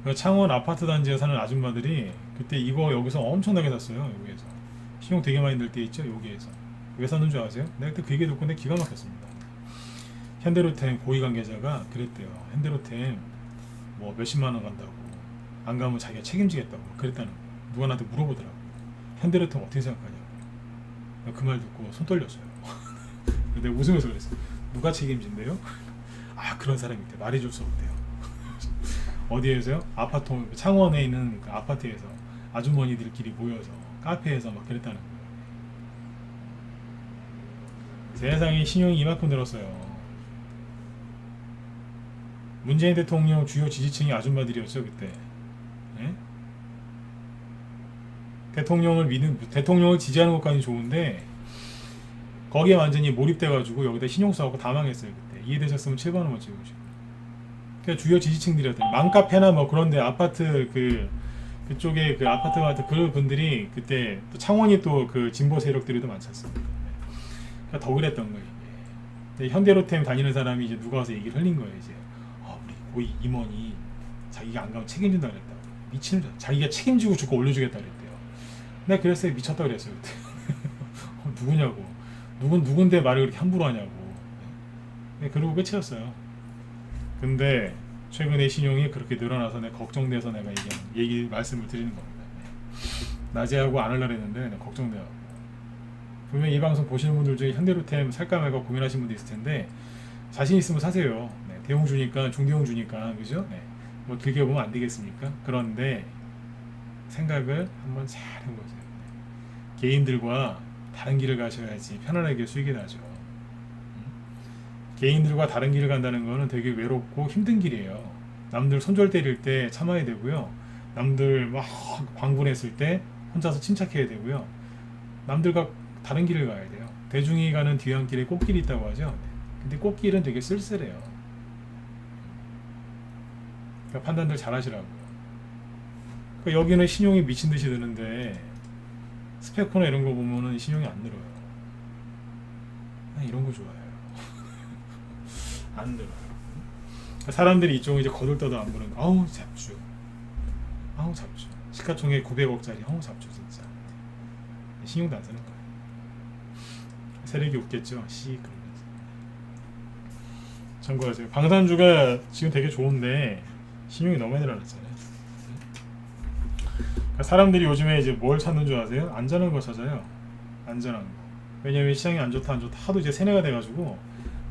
그 창원 아파트 단지에 사는 아줌마들이 그때 이거 여기서 엄청나게 샀어요. 여기에서 신용 되게 많이 늘 때 있죠. 여기에서 왜 샀는 줄 아세요? 내가 그때 그 얘기 듣고 내 기가 막혔습니다. 현대로템 고위 관계자가 그랬대요. 현대로템 뭐 몇십만 원 간다고 안 가면 자기가 책임지겠다고 그랬다는 거예요. 누가 나한테 물어보더라고. 현대로템 어떻게 생각하냐고. 그 말 듣고 손 떨렸어요. 내가 웃으면서 그랬어. 누가 책임진대요? 아 그런 사람이 있대. 말해줄 수 없대요. 어디에서요? 아파트 창원에 있는 그 아파트에서 아주머니들끼리 모여서 카페에서 막 그랬다는 거예요. 세상에 신용이 이만큼 늘었어요. 문재인 대통령 주요 지지층이 아줌마들이었죠 그때. 예? 대통령을 지지하는 것까지 좋은데 거기에 완전히 몰입돼가지고 여기다 신용 써갖고 다 망했어요 그때. 이해되셨으면 7번 한번 찍으시고. 그러니까 주요 지지층들이었던 맘카페나 뭐 그런데 아파트 그 그쪽에 그 아파트 같은 그 분들이 그때 또 창원이 또 그 진보 세력들이 더 많지 않습니까? 그러니까 더 그랬던 거예요. 이게. 현대로템 다니는 사람이 이제 누가 와서 얘기를 흘린 거예요. 이제 우리 고위 임원이 자기가 안 가면 책임진다 그랬다. 미치는 줄 자기가 책임지고 주고 올려주겠다 그랬대요. 내가 그랬어요. 미쳤다 그랬어요. 그때. 누구냐고. 누군데 말을 그렇게 함부로 하냐고. 네, 그러고 끝이었어요. 근데 최근에 신용이 그렇게 늘어나서 내가 걱정돼서 내가 말씀을 드리는 겁니다. 네. 낮에 하고 안 하려고 했는데 내가 걱정돼요. 분명히 이 방송 보시는 분들 중에 현대로템 살까 말까 고민하시는 분도 있을 텐데 자신 있으면 사세요. 네, 대용 주니까 중대용 주니까 그죠? 네. 뭐 길게 보면 안 되겠습니까? 그런데 생각을 한번 잘 해보세요. 네. 개인들과 다른 길을 가셔야지 편안하게 수익이 나죠. 개인들과 다른 길을 간다는 거는 되게 외롭고 힘든 길이에요. 남들 손절 때릴 때 참아야 되고요. 남들 막 광분했을 때 혼자서 침착해야 되고요. 남들과 다른 길을 가야 돼요. 대중이 가는 뒤안길에 꽃길이 있다고 하죠. 근데 꽃길은 되게 쓸쓸해요. 그러니까 판단들 잘 하시라고요. 그러니까 여기는 신용이 미친 듯이 드는데 스페코나 이런 거 보면은 신용이 안 늘어요. 이런 거 좋아해요. 안 늘어요. 그러니까 사람들이 이쪽은 이제 거들떠도 안 보는 거. 아우 잡주. 아우 잡주. 시가총액 900억짜리. 아우 잡주 진짜. 신용도 안 쓰는 거예요. 세력이 웃겠죠. 그러면서. 참고하세요. 방산주가 지금 되게 좋은데 신용이 너무 많이 늘어났잖아요. 그러니까 사람들이 요즘에 이제 뭘 찾는 줄 아세요? 안전한 거 찾아요. 안전한 거. 왜냐면 시장이 안 좋다 하도 이제 세뇌가 돼가지고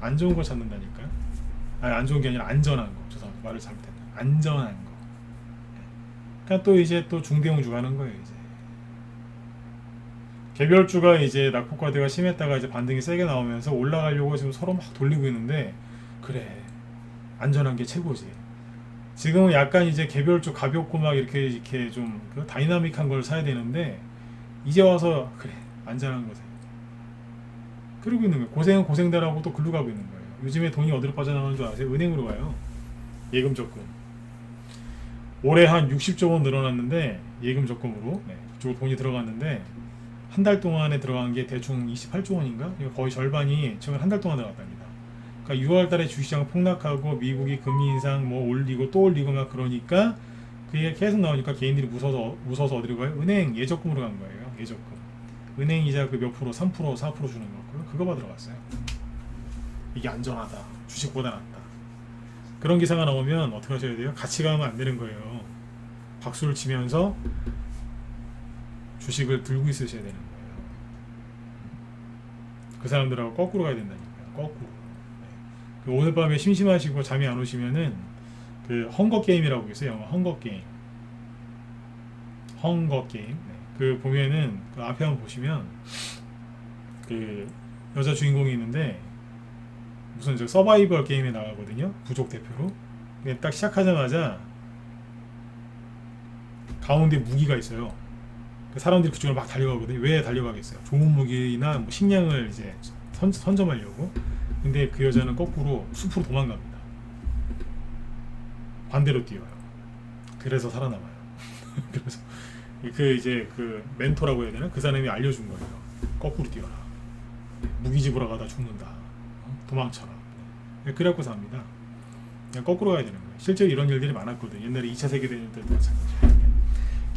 안 좋은 거 찾는다니까요. 아니 안 좋은 게 아니라 안전한 거. 죄송합니다. 말을 잘못했네. 안전한 거. 그러니까 또 이제 또 중대형주 가는 거예요. 이제 개별주가 이제 낙폭과대가 심했다가 이제 반등이 세게 나오면서 올라가려고 지금 서로 막 돌리고 있는데 그래 안전한 게 최고지. 지금은 약간 이제 개별주 가볍고 막 이렇게 좀 다이나믹한 걸 사야 되는데 이제 와서 그래 안전한 거 사. 그러고 있는 거예요. 고생은 고생대라고 또 글로 가고 있는 거예요. 요즘에 돈이 어디로 빠져나가는 줄 아세요? 은행으로 가요. 예금 적금. 올해 한 60조 원 늘어났는데 예금 적금으로 그쪽으로 돈이 들어갔는데 한 달 동안에 들어간 게 대충 28조 원인가? 거의 절반이 지금 한 달 동안 들어갔답니다. 그러니까 6월 달에 주식시장 폭락하고 미국이 금리 인상 뭐 올리고 또 올리고 막 그러니까 그게 계속 나오니까 개인들이 무서워서 어디로 가요? 은행 예적금으로 간 거예요. 예적금. 은행 이자 그 몇 프로, 3%, 4% 주는 거고요. 그거 받으러 갔어요. 이게 안전하다. 주식보다 낫다. 그런 기사가 나오면 어떻게 하셔야 돼요? 같이 가면 안 되는 거예요. 박수를 치면서 주식을 들고 있으셔야 되는 거예요. 그 사람들하고 거꾸로 가야 된다니까요. 거꾸로. 그 오늘 밤에 심심하시고 잠이 안 오시면은 그 헝거 게임이라고 있어요. 영화 헝거 게임. 헝거 게임. 그 보면은 그 앞에 한번 보시면 그 여자 주인공이 있는데 무슨 저 서바이벌 게임에 나가거든요. 부족 대표로. 근데 딱 시작하자마자 가운데 무기가 있어요. 사람들이 그쪽으로 막 달려가거든요. 왜 달려가겠어요? 좋은 무기나 뭐 식량을 이제 선점하려고. 근데 그 여자는 거꾸로 숲으로 도망갑니다. 반대로 뛰어요. 그래서 살아남아요. 그래서 그 이제 그 멘토라고 해야 되나? 그 사람이 알려준 거예요. 거꾸로 뛰어라. 무기 집으로 가다 죽는다. 도망쳐라. 그래갖고 삽니다. 그냥 거꾸로 가야 되는 거예요. 실제로 이런 일들이 많았거든요. 옛날에 2차 세계대전 때도 마찬가지예요.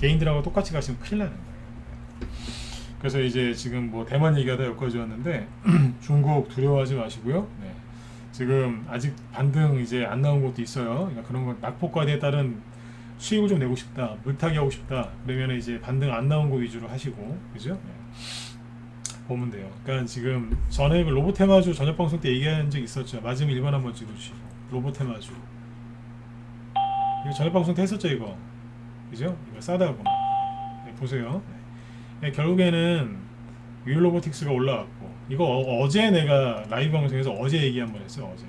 개인들하고 똑같이 가시면 큰일 나는 거예요. 그래서 이제 지금 뭐 대만 얘기가 다 여기까지 왔는데 중국 두려워하지 마시고요. 네. 지금 아직 반등 이제 안 나온 곳도 있어요. 그러니까 그런 거 낙폭과대에 따른 수익을 좀 내고 싶다, 물타기 하고 싶다. 그러면 이제 반등 안 나온 거 위주로 하시고, 그죠? 네. 보면 돼요. 그러니까 지금 전에 그 로보테마주 저녁 방송 때 얘기한 적 있었죠. 맞으면 1번 한번 찍어주시고 로보테마주. 이거 저녁 방송 때 했었죠 이거. 그죠? 이거 싸다고. 네, 보세요. 네, 결국에는 윌로보틱스가 올라왔고 이거 어제 내가 라이브 방송에서 어제 얘기 한번 했어요. 어제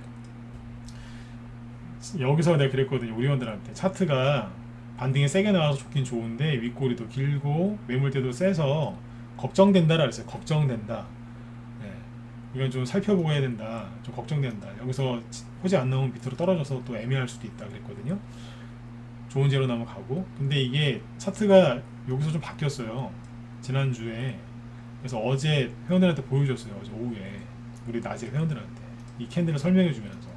여기서 내가 그랬거든요. 우리 원들한테 차트가 반등이 세게 나와서 좋긴 좋은데 윗꼬리도 길고 매물대도 세서 걱정된다라 그랬어요. 걱정된다. 네, 이건 좀 살펴보고 해야 된다. 좀 걱정된다. 여기서 호재 안 나오면 밑으로 떨어져서 또 애매할 수도 있다 그랬거든요. 좋은 재료 나오면 가고. 근데 이게 차트가 여기서 좀 바뀌었어요. 지난주에. 그래서 어제 회원들한테 보여줬어요. 어제 오후에 우리 낮에 회원들한테 이 캔들을 설명해 주면서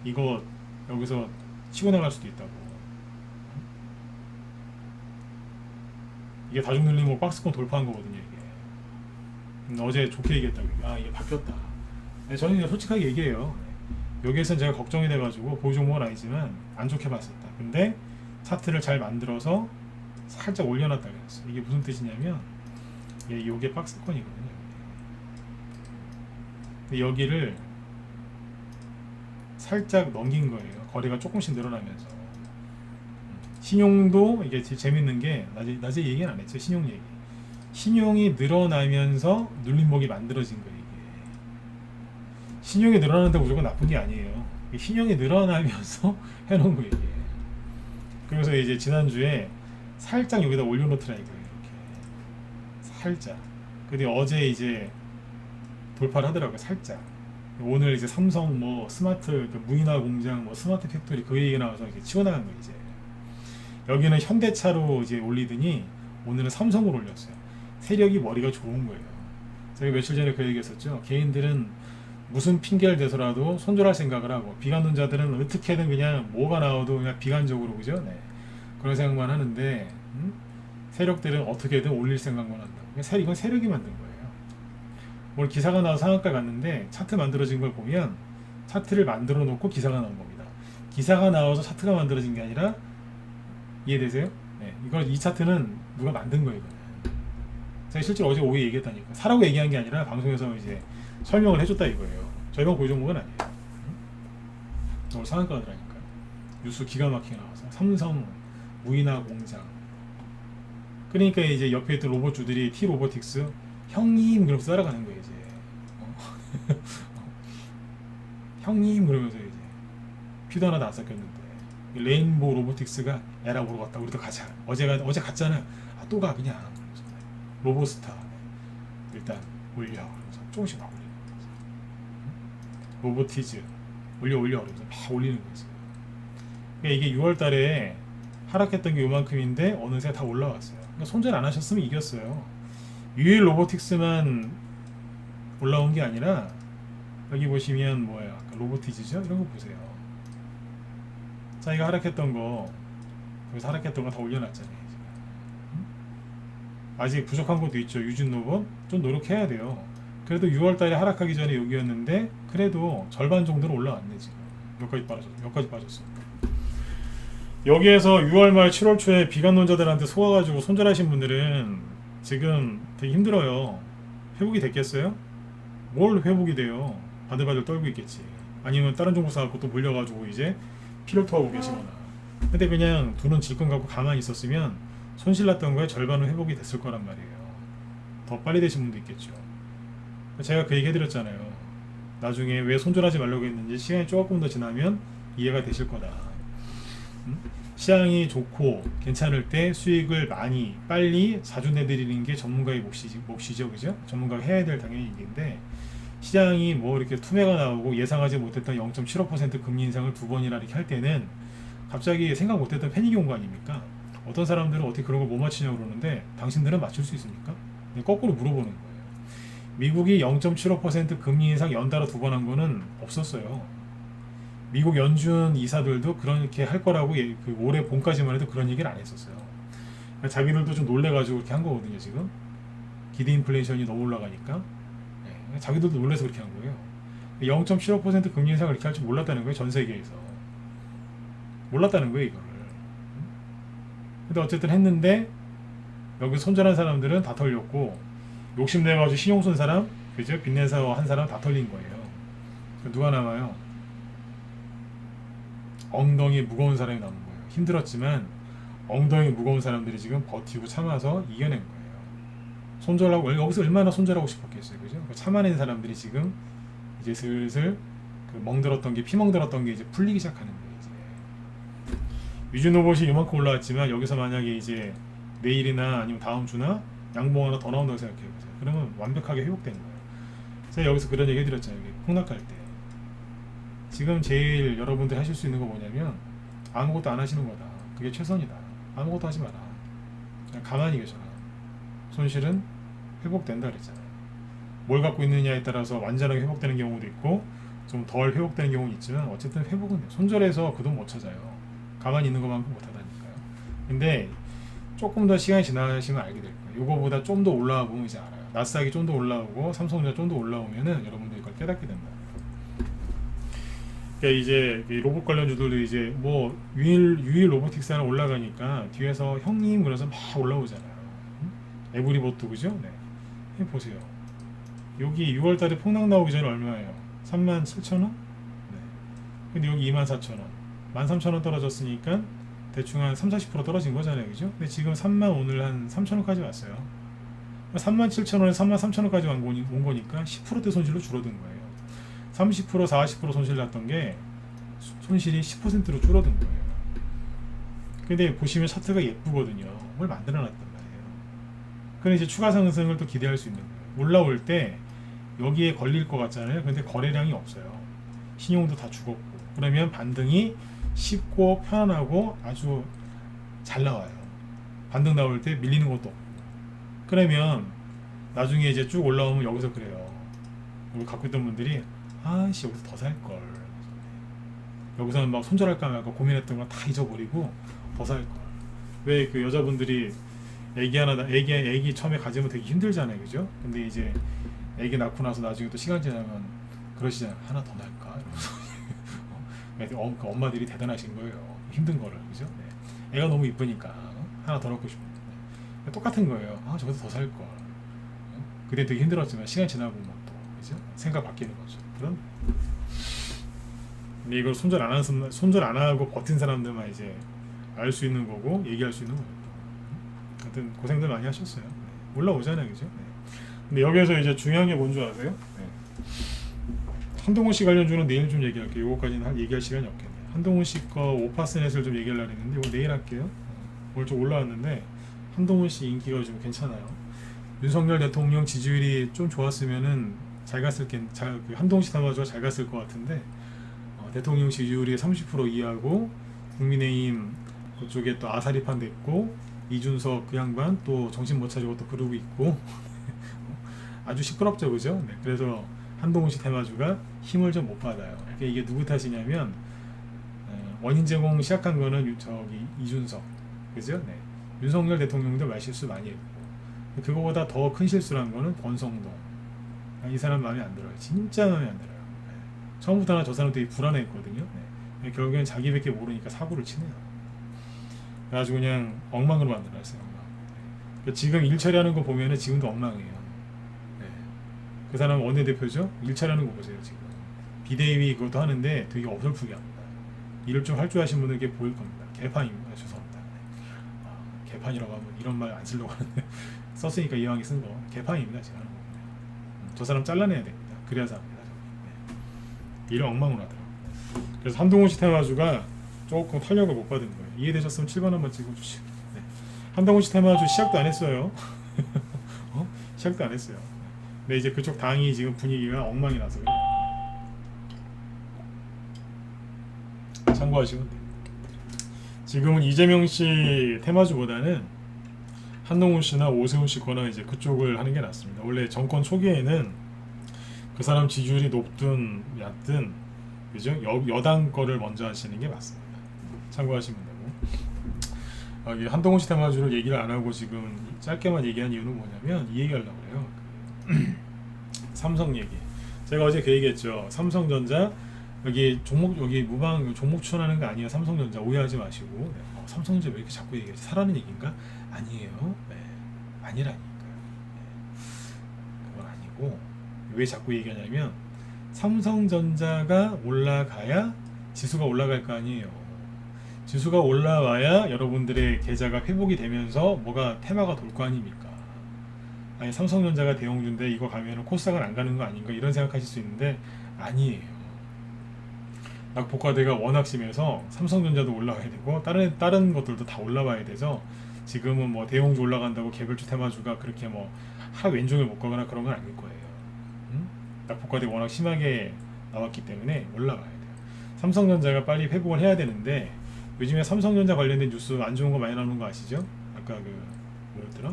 이거 여기서 치고 나갈 수도 있다고. 이게 다중 눌림목 박스권 돌파한 거거든요. 이게 어제 좋게 얘기했다고. 아, 이게 바뀌었다. 네, 저는 그냥 솔직하게 얘기해요. 여기에선 제가 걱정이 돼가지고 보유 종목은 아니지만 안 좋게 봤었다. 근데 차트를 잘 만들어서 살짝 올려놨다 그랬어요. 이게 무슨 뜻이냐면 요게 박스권이거든요. 근데 여기를 살짝 넘긴 거예요. 거리가 조금씩 늘어나면서. 신용도 이게 재밌는 게 낮에 얘기는 안 했죠. 신용 얘기. 신용이 늘어나면서 눌림목이 만들어진 거예요. 이게 신용이 늘어나는데 무조건 나쁜 게 아니에요. 신용이 늘어나면서 해놓은 거예요. 이게. 그래서 이제 지난주에 살짝 여기다 올려놓더라 이거예요. 이렇게 살짝. 근데 어제 이제 돌파를 하더라고요. 살짝. 오늘 이제 삼성 뭐 스마트 무인화 공장 뭐 스마트 팩토리 그 얘기 나와서 이렇게 치고 나간 거예요. 이제 여기는 현대차로 이제 올리더니 오늘은 삼성으로 올렸어요. 세력이 머리가 좋은 거예요. 제가 며칠 전에 그 얘기했었죠. 개인들은 무슨 핑계를 대서라도 손절할 생각을 하고 비관론자들은 어떻게든 그냥 뭐가 나와도 그냥 비관적으로 그죠? 네. 그런 생각만 하는데 세력들은 어떻게든 올릴 생각만 한다고. 이건 세력이 만든 거예요. 오늘 기사가 나와서 상한가 갔는데 차트 만들어진 걸 보면 차트를 만들어 놓고 기사가 나온 겁니다. 기사가 나와서 차트가 만들어진 게 아니라 이해되세요? 네. 이 차트는 누가 만든 거예요. 이거는. 제가 실제로 어제 오후에 얘기했다니까. 사라고 얘기한 게 아니라 방송에서 이제 설명을 해줬다 이거예요. 저희가 보유 종목은 아니에요. 오늘 상한가 가더라니까요. 뉴스 기가 막히게 나와서 삼성 무인화 공장. 그러니까 이제 옆에 있던 로봇주들이 T 로보틱스 형님 그러면서 따라가는 거예요 이제. 형님 그러면서 이제 피도 하나도 안 섞였는데 레인보우 로보틱스가 에라 보러 갔다. 우리도 가자. 어제 갔잖아. 아, 또 가 그냥. 로보스타 일단 올려. 그러면서 조금씩 막 올리는 거예요. 로보티즈 올려 그러면서 막 올리는 거지. 그러니까 이게 6월달에 하락했던 게 요만큼인데 어느새 다 올라왔어요. 그러니까 손절 안 하셨으면 이겼어요. 유일 로보틱스만 올라온 게 아니라 여기 보시면 뭐예요? 로보티즈죠? 이런 거 보세요. 자, 이거 하락했던 거 여기서 하락했던 거 다 올려놨잖아요. 아직 부족한 것도 있죠. 유진 로봇 좀 노력해야 돼요. 그래도 6월달에 하락하기 전에 여기였는데 그래도 절반 정도는 올라왔네. 지금 몇 가지 빠졌어. 여기에서 6월 말 7월 초에 비관론자들한테 속아가지고 손절하신 분들은 지금 되게 힘들어요. 회복이 됐겠어요? 뭘 회복이 돼요? 바들바들 떨고 있겠지. 아니면 다른 종목 사갖고 또 몰려가지고 이제 피를 토하고 계시거나. 근데 그냥 돈은 질끈 갖고 가만히 있었으면 손실 났던 거에 절반은 회복이 됐을 거란 말이에요. 더 빨리 되신 분도 있겠죠. 제가 그 얘기 해드렸잖아요. 나중에 왜 손절하지 말라고 했는지 시간이 조금 더 지나면 이해가 되실 거다. 시장이 좋고 괜찮을 때 수익을 많이 빨리 자주 내드리는 게 전문가의 몫이죠. 그죠? 전문가가 해야 될 당연히 일인데 시장이 뭐 이렇게 투매가 나오고 예상하지 못했던 0.75% 금리 인상을 두 번이나 이렇게 할 때는 갑자기 생각 못했던 패닉이 온 거 아닙니까? 어떤 사람들은 어떻게 그런 걸 못 맞추냐고 그러는데 당신들은 맞출 수 있습니까? 거꾸로 물어보는 거예요. 미국이 0.75% 금리 인상 연달아 두 번 한 거는 없었어요. 미국 연준 이사들도 그렇게 할 거라고 그 올해 봄까지만 해도 그런 얘기를 안 했었어요. 그러니까 자기들도 좀 놀래가지고 그렇게 한 거거든요. 지금 기대 인플레이션이 너무 올라가니까 자기들도 놀래서 그렇게 한 거예요. 0.75% 금리 인상을 이렇게 할 줄 몰랐다는 거예요. 전 세계에서 몰랐다는 거예요 이거를. 근데 어쨌든 했는데 여기 손절한 사람들은 다 털렸고 욕심내가지고 신용 쓴 사람, 그죠? 빚내서 한 사람 다 털린 거예요. 누가 남아요? 엉덩이 무거운 사람이 남은 거예요. 힘들었지만 엉덩이 무거운 사람들이 지금 버티고 참아서 이겨낸 거예요. 손절하고 여기서 얼마나 손절하고 싶었겠어요, 그죠? 참아낸 사람들이 지금 이제 슬슬 그 멍들었던 게 피멍들었던 게 이제 풀리기 시작하는 거예요. 이제 유진 로봇이 이만큼 올라왔지만 여기서 만약에 이제 내일이나 아니면 다음 주나 양봉 하나 더 나온다고 생각해보세요. 그러면 완벽하게 회복되는 거예요. 제가 여기서 그런 얘기 해드렸잖아요. 폭락할 때 지금 제일 여러분들이 하실 수 있는 거 뭐냐면 아무것도 안 하시는 거다. 그게 최선이다. 아무것도 하지 마라. 그냥 가만히 계셔라. 손실은 회복된다 그랬잖아요. 뭘 갖고 있느냐에 따라서 완전하게 회복되는 경우도 있고 좀 덜 회복되는 경우는 있지만 어쨌든 회복은 돼요. 손절해서 그 돈 못 찾아요. 가만히 있는 것만큼 못 하다니까요. 근데 조금 더 시간이 지나시면 알게 될 거예요. 요거보다 좀 더 올라와 보면 이제 알아요. 나스닥이 좀 더 올라오고 삼성전자 좀 더 올라오면은 여러분들이 그걸 깨닫게 된다. 그러니까 이제 로봇 관련주들도 이제 뭐 유일 로보틱스 하나 올라가니까 뒤에서 형님 그래서 막 올라오잖아요. 에브리봇도 그죠? 네. 보세요. 여기 6월달에 폭락 나오기 전에 얼마예요? 37,000원? 네. 근데 여기 24,000원, 13,000원 떨어졌으니까 대충 한 30-40% 떨어진 거잖아요, 그죠? 근데 지금 3만 오늘 한 3,000원까지 왔어요. 37,000원에 33,000원까지 온 거니까 10%대 손실로 줄어든 거예요. 30% 40% 손실 났던 게 손실이 10%로 줄어든 거예요. 근데 보시면 차트가 예쁘거든요. 뭘 만들어 놨단 말이에요. 그럼 이제 추가 상승을 또 기대할 수 있는 거예요. 올라올 때 여기에 걸릴 것 같잖아요. 근데 거래량이 없어요. 신용도 다 죽었고. 그러면 반등이 쉽고 편안하고 아주 잘 나와요. 반등 나올 때 밀리는 것도 없고. 그러면 나중에 이제 쭉 올라오면 여기서 그래요. 우리 갖고 있던 분들이 아씨 여기서 더 살걸. 여기서는 막 손절할까 말까 고민했던 거 다 잊어버리고 더 살걸. 왜 그 여자분들이 애기 처음에 가지면 되게 힘들잖아요, 그죠? 근데 이제 애기 낳고 나서 나중에 또 시간 지나면 그러시잖아요. 하나 더 낳을까? 이러면서 그 엄마들이 대단하신 거예요. 힘든 거를, 그죠? 네. 애가 너무 이쁘니까 하나 더 낳고 싶은데 똑같은 거예요. 아 저기서 더 살걸. 그때 되게 힘들었지만 시간 지나고 뭐 또 그죠? 생각 바뀌는 거죠. 그런. 근데 이걸 손절 안 하고 버틴 사람들만 이제 알 수 있는 거고 얘기할 수 있는 거예요. 하여튼 고생들 많이 하셨어요. 네. 올라오잖아요, 그죠? 네. 근데 여기에서 이제 중요한 게 뭔 줄 아세요? 네. 한동훈 씨 관련주는 내일 좀 얘기할게요. 요거까지는 얘기할 시간이 없겠네요. 한동훈 씨 거 오파스넷을 좀 얘기하려고 했는데 이거 내일 할게요. 오늘 좀 올라왔는데 한동훈 씨 인기가 좀 괜찮아요. 윤석열 대통령 지지율이 좀 좋았으면은 잘 갔을 그 한동훈 씨 담아주가 잘 갔을 것 같은데 대통령 지지율이 30% 이하고 국민의힘 그쪽에 또 아사리판 됐고 이준석 그 양반 또 정신 못 차리고 또 그러고 있고 아주 시끄럽죠, 그죠? 네, 그래서 한동훈 씨 테마주가 힘을 좀 못 받아요. 그러니까 이게 누구 탓이냐면 원인 제공 시작한 거는 저기 이준석, 그죠? 네. 윤석열 대통령도 말실수 많이 했고 그거보다 더 큰 실수란 거는 권성동. 이 사람 마음에 안 들어요. 진짜 마음에 안 들어요. 네. 처음부터 저 사람 되게 불안했거든요. 네. 결국엔 자기밖에 모르니까 사고를 치네요. 그래가지고 그냥 엉망으로 만들어놨어요. 엉망. 그러니까 지금 일 처리하는 거 보면은 지금도 엉망이에요. 네. 그 사람 원내대표죠? 일 처리하는 거 보세요. 지금 비대위 그것도 하는데 되게 어설프게 합니다. 일을 좀 할 줄 아시는 분들께 보일 겁니다. 개판입니다. 죄송합니다. 개판이라고 하면 이런 말 안 쓰려고 하는데 썼으니까 이왕에 쓴 거 개판입니다. 제가 하는 거. 저 사람 잘라내야 됩니다. 그래야지 합니다. 네. 일을 엉망으로 하더라고요. 그래서 한동훈 씨 테마주가 조금 탄력을 못 받은 거예요. 이해되셨으면 7번 한번 찍어주시고. 네. 한동훈 씨 테마주 시작도 안 했어요. 시작도 안 했어요. 근데 이제 그쪽 당이 지금 분위기가 엉망이 나서 그래요. 참고하시면 돼요. 지금은 이재명 씨 테마주보다는 한동훈 씨나 오세훈 씨 거나 이제 그쪽을 하는 게 낫습니다. 원래 정권 초기에는 그 사람 지지율이 높든 얕든 그죠? 여당 거를 먼저 하시는 게 맞습니다. 참고하시면 되고. 한동훈 씨 테마주를 얘기를 안 하고 지금 짧게만 얘기한 이유는 뭐냐면 이 얘기하려고 해요. 삼성 얘기. 제가 어제 그 얘기했죠. 삼성전자 여기 무방 종목 추천하는 거 아니에요. 삼성전자 오해하지 마시고. 네. 삼성전자 왜 이렇게 자꾸 얘기하지? 사라는 얘기인가? 아니에요. 네. 아니라니까요. 네. 그건 아니고 왜 자꾸 얘기하냐면 삼성전자가 올라가야 지수가 올라갈 거 아니에요. 지수가 올라와야 여러분들의 계좌가 회복이 되면서 뭐가 테마가 돌 거 아닙니까? 아니 삼성전자가 대형주인데 이거 가면은 코스닥은 안 가는 거 아닌가 이런 생각하실 수 있는데 아니에요. 낙폭과대가 워낙 심해서 삼성전자도 올라가야 되고 다른 것들도 다 올라와야 돼서 지금은 뭐 대형주 올라간다고 개별주 테마주가 그렇게 뭐 하루 왼종일 못 가거나 그런 건 아닐 거예요. 낙폭과대가 워낙 심하게 나왔기 때문에 올라가야 돼요. 삼성전자가 빨리 회복을 해야 되는데 요즘에 삼성전자 관련된 뉴스 안 좋은 거 많이 나오는 거 아시죠? 아까 그 뭐였더라?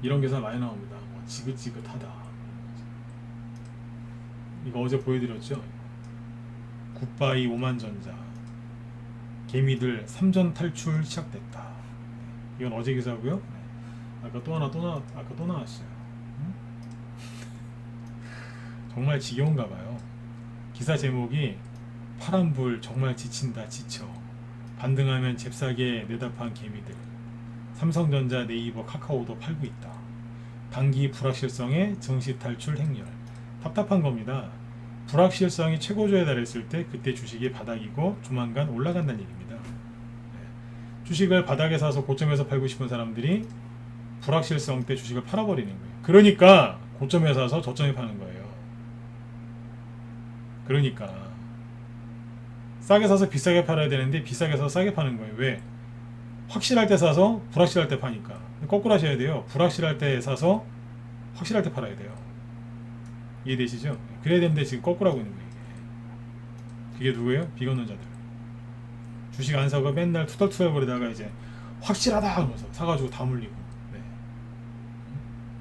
이런 기사 많이 나옵니다. 뭐 지긋지긋하다. 이거 어제 보여드렸죠? 굿바이 오만전자 개미들 3전 탈출 시작됐다. 이건 어제 기사고요. 아까 또 나왔어요. 정말 지겨운가 봐요. 기사 제목이 파란불 정말 지친다 지쳐 반등하면 잽싸게 내답한 개미들 삼성전자 네이버 카카오도 팔고 있다. 단기 불확실성에 증시 탈출 행렬. 답답한 겁니다. 불확실성이 최고조에 달했을 때 그때 주식이 바닥이고 조만간 올라간다는 얘기입니다. 주식을 바닥에 사서 고점에서 팔고 싶은 사람들이 불확실성 때 주식을 팔아버리는 거예요. 그러니까 고점에 사서 저점에 파는 거예요. 그러니까 싸게 사서 비싸게 팔아야 되는데 비싸게 사서 싸게 파는 거예요. 왜? 확실할 때 사서 불확실할 때 파니까. 거꾸로 하셔야 돼요. 불확실할 때 사서 확실할 때 팔아야 돼요. 이해되시죠? 그래야 되는데 지금 거꾸로 하고 있는 거예요. 그게 누구예요? 비건론자들. 주식 안 사고 맨날 투덜투덜 거리다가 이제 확실하다 하면서 사가지고 다 물리고.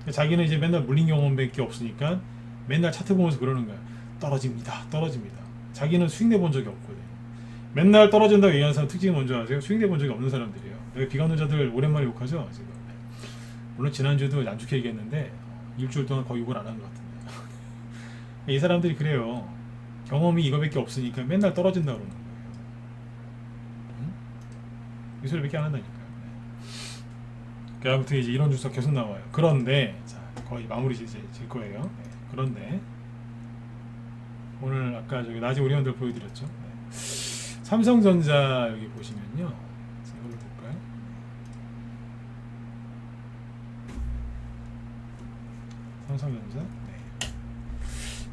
네. 자기는 이제 맨날 물린 경험밖에 없으니까 맨날 차트 보면서 그러는 거야. 떨어집니다. 떨어집니다. 자기는 수익 내본 적이 없거든. 맨날 떨어진다고 얘기하는 사람 특징이 뭔지 아세요? 수익 내본 적이 없는 사람들이에요. 여기 비관론자들 오랜만에 욕하죠 지금. 물론 지난주에도 안 좋게 얘기했는데 일주일 동안 거의 욕을 안 한 것 같은데. 이 사람들이 그래요. 경험이 이거밖에 없으니까 맨날 떨어진다고 그러는 거예요. 이 소리밖에 안 한다니까요. 네. 아무튼 이제 이런 뉴스가 계속 나와요. 그런데 자, 거의 마무리 이제 질 거예요. 네. 그런데 오늘 아까 저기 낮에 우리원들 보여드렸죠. 네. 삼성전자 여기 보시면요. 이걸로 볼까요? 삼성전자. 네.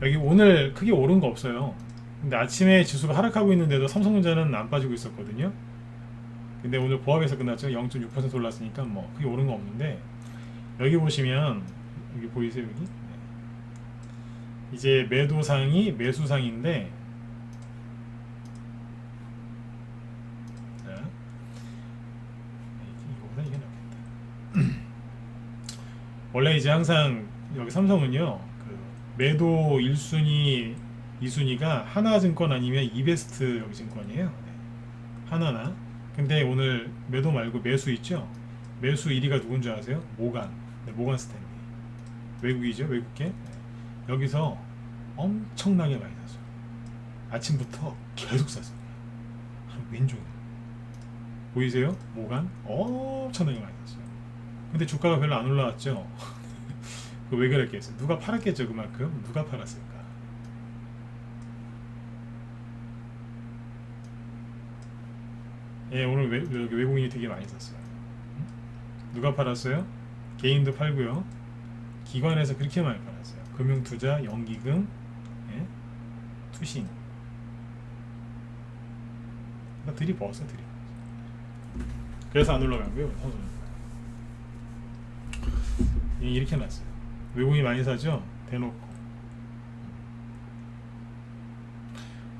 여기 오늘 크게 오른 거 없어요. 근데 아침에 지수가 하락하고 있는데도 삼성전자는 안 빠지고 있었거든요. 근데 오늘 보합에서 끝났죠. 0.6% 올랐으니까 뭐 크게 오른 거 없는데 여기 보시면 여기 보이세요 여기? 네. 이제 매도상이 매수상인데 자, 이거보다 이게 낫겠다. 원래 이제 항상 여기 삼성은요 그 매도 1순위 2순위가 하나증권 아니면 이베스트 여기 증권이에요. 네. 하나나 근데 오늘 매도 말고 매수 있죠? 매수 1위가 누군지 아세요? 모간. 네, 모간 스탠리. 외국이죠, 외국계. 네. 여기서 엄청나게 많이 샀어요. 아침부터 계속 샀어요. 하루 왼종일. 보이세요? 모간 엄청나게 많이 샀어요. 근데 주가가 별로 안 올라왔죠? 그 왜 그랬겠어요? 누가 팔았겠죠, 그만큼? 누가 팔았을까? 예, 오늘 외국인이 되게 많이 샀어요. 누가 팔았어요? 개인도 팔고요. 기관에서 그렇게 많이 팔았어요. 금융투자, 연기금, 예? 투신. 들이부었어, 들이. 그래서 안 올라가고요. 이렇게 놨어요. 외국인이 많이 사죠? 대놓고.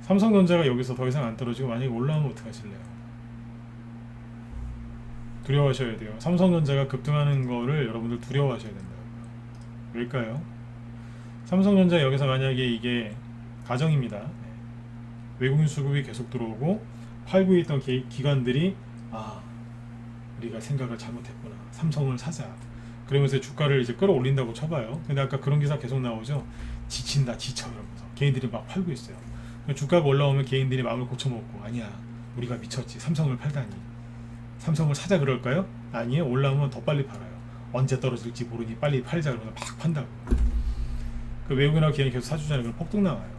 삼성전자가 여기서 더 이상 안 떨어지고 만약에 올라오면 어떡하실래요? 두려워하셔야 돼요. 삼성전자가 급등하는 거를 여러분들 두려워하셔야 된다고요. 왜일까요? 삼성전자 여기서 만약에 이게 가정입니다. 네. 외국인 수급이 계속 들어오고 팔고 있던 기관들이 우리가 생각을 잘못했구나. 삼성을 사자. 그러면서 주가를 이제 끌어올린다고 쳐봐요. 근데 아까 그런 기사 계속 나오죠. 지친다, 지쳐 이러면서 개인들이 막 팔고 있어요. 주가가 올라오면 개인들이 마음을 고쳐먹고 아니야, 우리가 미쳤지. 삼성을 팔다니. 삼성을 사자 그럴까요? 아니에요. 올라오면 더 빨리 팔아요. 언제 떨어질지 모르니 빨리 팔자 그러면 막 판다고. 그 외국인하고 기관이 계속 사주잖아요. 그럼 폭등 나와요.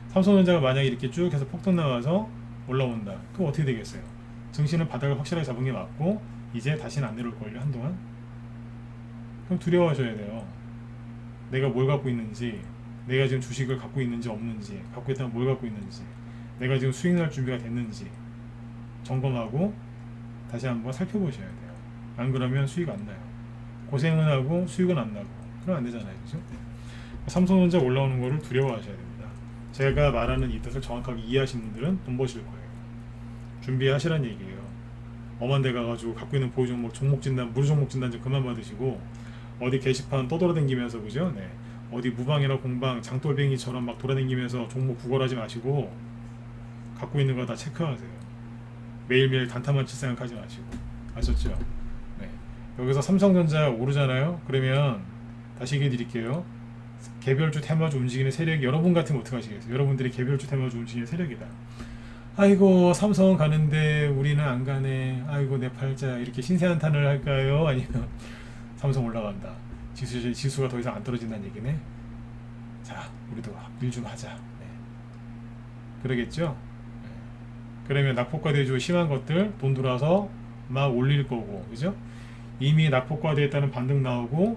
삼성전자가 만약에 이렇게 쭉 해서 폭등 나와서 올라온다. 그럼 어떻게 되겠어요? 증시는 바닥을 확실하게 잡은 게 맞고 이제 다시는 안 내려올걸요, 한동안. 그럼 두려워하셔야 돼요. 내가 뭘 갖고 있는지, 내가 지금 주식을 갖고 있는지 없는지, 갖고 있다면 뭘 갖고 있는지, 내가 지금 수익 날 준비가 됐는지 점검하고 다시 한번 살펴보셔야 돼요. 안 그러면 수익 안 나요. 고생은 하고 수익은 안 나고 그러면 안 되잖아요, 그죠? 삼성전자 올라오는 거를 두려워하셔야 됩니다. 제가 말하는 이 뜻을 정확하게 이해하시는 분들은 돈 버실 거예요. 준비하시란 얘기예요. 엄한 데 가가지고 갖고 있는 보유 종목 진단, 무료 종목 진단 좀 그만 받으시고 어디 게시판 떠돌아다니면서 그죠? 네. 어디 무방이나 공방 장돌뱅이처럼 막 돌아다니면서 종목 구걸하지 마시고 갖고 있는 거 다 체크하세요. 매일매일 단타만 칠 생각하지 마시고. 아셨죠? 네. 여기서 삼성전자 오르잖아요. 그러면 다시 얘기해 드릴게요. 개별주 테마주 움직이는 세력이 여러분 같으면 어떻게 하시겠어요? 여러분들이 개별주 테마주 움직이는 세력이다. 아이고 삼성 가는데 우리는 안 가네. 아이고 내 팔자. 이렇게 신세한탄을 할까요? 아니면 삼성 올라간다. 지수가 더 이상 안 떨어진다는 얘기네. 자, 우리도 일 좀 하자. 네. 그러겠죠? 네. 그러면 낙폭과대주 심한 것들 돈 들어와서 막 올릴 거고, 그죠? 이미 낙폭과대했다는 반등 나오고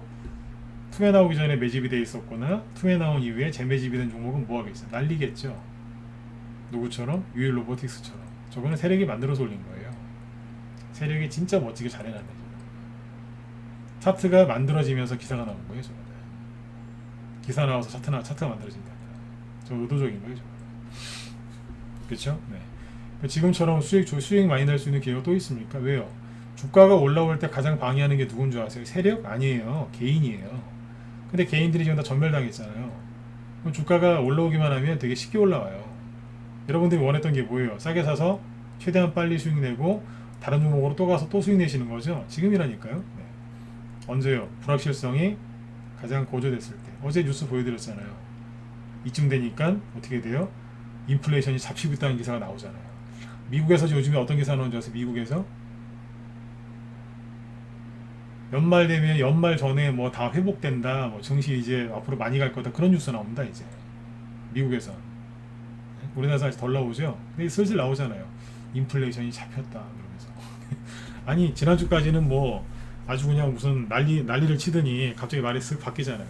투매 나오기 전에 매집이 돼 있었거나 투매 나온 이후에 재매집이 된 종목은 뭐 하겠어요? 난리겠죠. 누구처럼? 유일 로보틱스처럼. 저거는 세력이 만들어서 올린 거예요. 세력이 진짜 멋지게 잘 해놨네. 차트가 만들어지면서 기사가 나온 거예요. 저거는. 기사 나와서 차트가 만들어진다. 저 의도적인 거예요. 저거는. 그렇죠? 네. 지금처럼 수익 많이 날 수 있는 기회가 또 있습니까? 왜요? 주가가 올라올 때 가장 방해하는 게 누군 줄 아세요? 세력? 아니에요. 개인이에요. 근데 개인들이 지금 다 전멸당했잖아요. 그럼 주가가 올라오기만 하면 되게 쉽게 올라와요. 여러분들이 원했던 게 뭐예요? 싸게 사서 최대한 빨리 수익 내고 다른 종목으로 또 가서 또 수익 내시는 거죠. 지금이라니까요. 네. 언제요? 불확실성이 가장 고조됐을 때. 어제 뉴스 보여드렸잖아요. 이쯤 되니까 어떻게 돼요? 인플레이션이 잡히고 있다는 기사가 나오잖아요. 미국에서 요즘에 어떤 기사 나오는지 아세요? 미국에서 연말 되면 연말 전에 뭐 다 회복된다, 뭐 증시 이제 앞으로 많이 갈 거다, 그런 뉴스 나옵니다. 이제 미국에서. 우리나라에서 아직 덜 나오죠. 근데 슬슬 나오잖아요. 인플레이션이 잡혔다 그러면서. 아니 지난주까지는 뭐 아주 그냥 무슨 난리를 치더니 갑자기 말이 쓱 바뀌잖아요.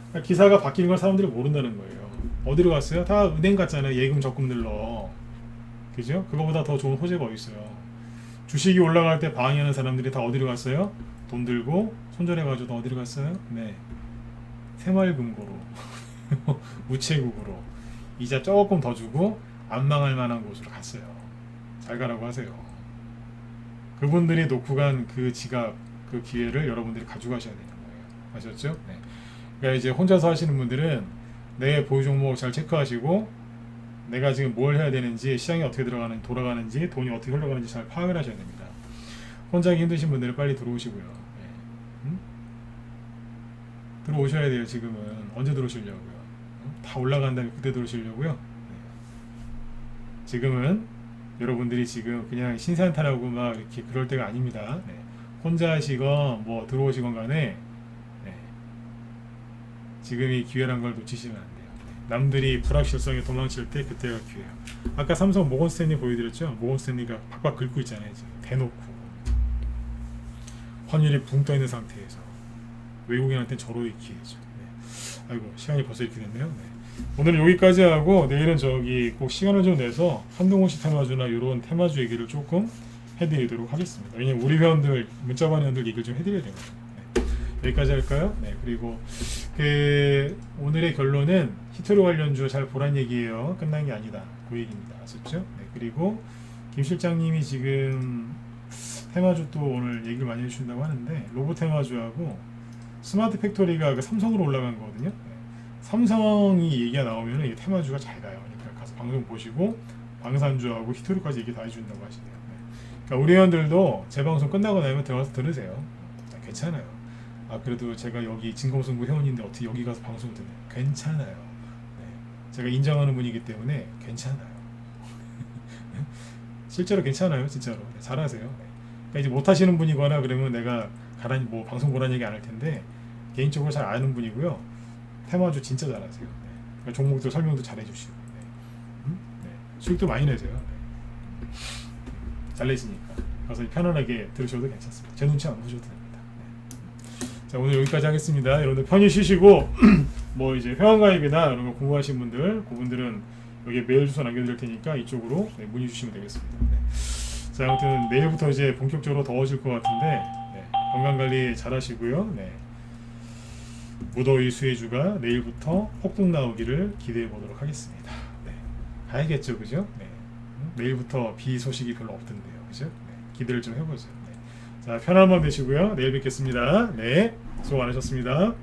그러니까 기사가 바뀌는 걸 사람들이 모른다는 거예요. 어디로 갔어요? 다 은행 갔잖아요. 예금 적금 늘러. 그죠? 그거보다 더 좋은 호재가 어디 있어요? 주식이 올라갈 때 방해하는 사람들이 다 어디로 갔어요? 돈 들고 손절해가지고 다 어디로 갔어요? 네, 새마을금고로 우체국으로 이자 조금 더 주고 안 망할 만한 곳으로 갔어요. 잘 가라고 하세요. 그분들이 놓고 간 그 지갑, 그 기회를 여러분들이 가져가셔야 되는 거예요. 아셨죠? 네. 그러니까 이제 혼자서 하시는 분들은 내 보유 종목 잘 체크하시고 내가 지금 뭘 해야 되는지, 시장이 어떻게 돌아가는지, 돈이 어떻게 흘러가는지 잘 파악을 하셔야 됩니다. 혼자 하기 힘드신 분들은 빨리 들어오시고요. 네. 들어오셔야 돼요. 지금은. 언제 들어오시려고요? 다 올라간 다음에 그때 들어오시려고요? 네. 지금은 여러분들이 지금 그냥 신세한탄하고 막 이렇게 그럴 때가 아닙니다. 네. 혼자 하시건 뭐 들어오시건 간에 네. 지금이 기회란 걸 놓치시면 안 돼요. 네. 남들이 불확실성에 도망칠 때 그때가 기회예요. 아까 삼성 모건스탠리 보여드렸죠? 모건스탠리가 박박 긁고 있잖아요. 지금 대놓고 환율이 붕 떠있는 상태에서 외국인한테는 절호의 기회죠. 네. 아이고 시간이 벌써 이렇게 됐네요. 네. 오늘은 여기까지 하고 내일은 저기 꼭 시간을 좀 내서 한동훈씨 테마주나 이런 테마주 얘기를 조금 해드리도록 하겠습니다. 왜냐면 우리 회원들, 문자반 회원들 얘기를 좀 해드려야 되거든요. 네. 여기까지 할까요? 네. 그리고 오늘의 결론은 히토리 관련주 잘 보란 얘기예요. 끝난 게 아니다. 그 얘기입니다. 아셨죠? 네. 그리고 김 실장님이 지금 테마주 또 오늘 얘기를 많이 해주신다고 하는데 로봇 테마주하고 스마트 팩토리가 그 삼성으로 올라간 거거든요. 네. 삼성이 얘기가 나오면 이 테마주가 잘 가요. 그러니까 가서 방송 보시고 방산주하고 히토리까지 얘기 다 해준다고 하시네요. 네. 그러니까 우리 회원들도 제 방송 끝나고 나면 들어가서 들으세요. 괜찮아요. 아 그래도 제가 여기 진검승부 회원인데 어떻게 여기 가서 방송 듣나요? 괜찮아요. 네. 제가 인정하는 분이기 때문에 괜찮아요. 실제로 괜찮아요. 진짜로. 네. 잘하세요. 네. 그러니까 이제 못하시는 분이거나 그러면 내가 뭐 방송 보라는 얘기 안 할 텐데 개인적으로 잘 아는 분이고요. 테마주 진짜 잘하세요. 네. 그러니까 종목도 설명도 잘 해주시고 네. 네. 수익도 많이 내세요. 네. 잘 내시니까 가서 편안하게 들으셔도 괜찮습니다. 제 눈치 안 보셔도 됩니다. 네. 자 오늘 여기까지 하겠습니다. 여러분들 편히 쉬시고 뭐 이제 회원가입이나 이런 거 궁금하신 분들 그분들은 여기 메일 주소 남겨드릴 테니까 이쪽으로 네, 문의 주시면 되겠습니다. 네. 자 아무튼 내일부터 이제 본격적으로 더워질 것 같은데 네, 건강관리 잘 하시고요. 네. 무더위 수혜주가 내일부터 폭등 나오기를 기대해 보도록 하겠습니다. 봐야겠죠, 그죠? 네. 내일부터 비 소식이 별로 없던데요, 그죠? 네. 기대를 좀 해보죠. 네. 자, 편한 밤 되시고요. 내일 뵙겠습니다. 네, 수고 많으셨습니다.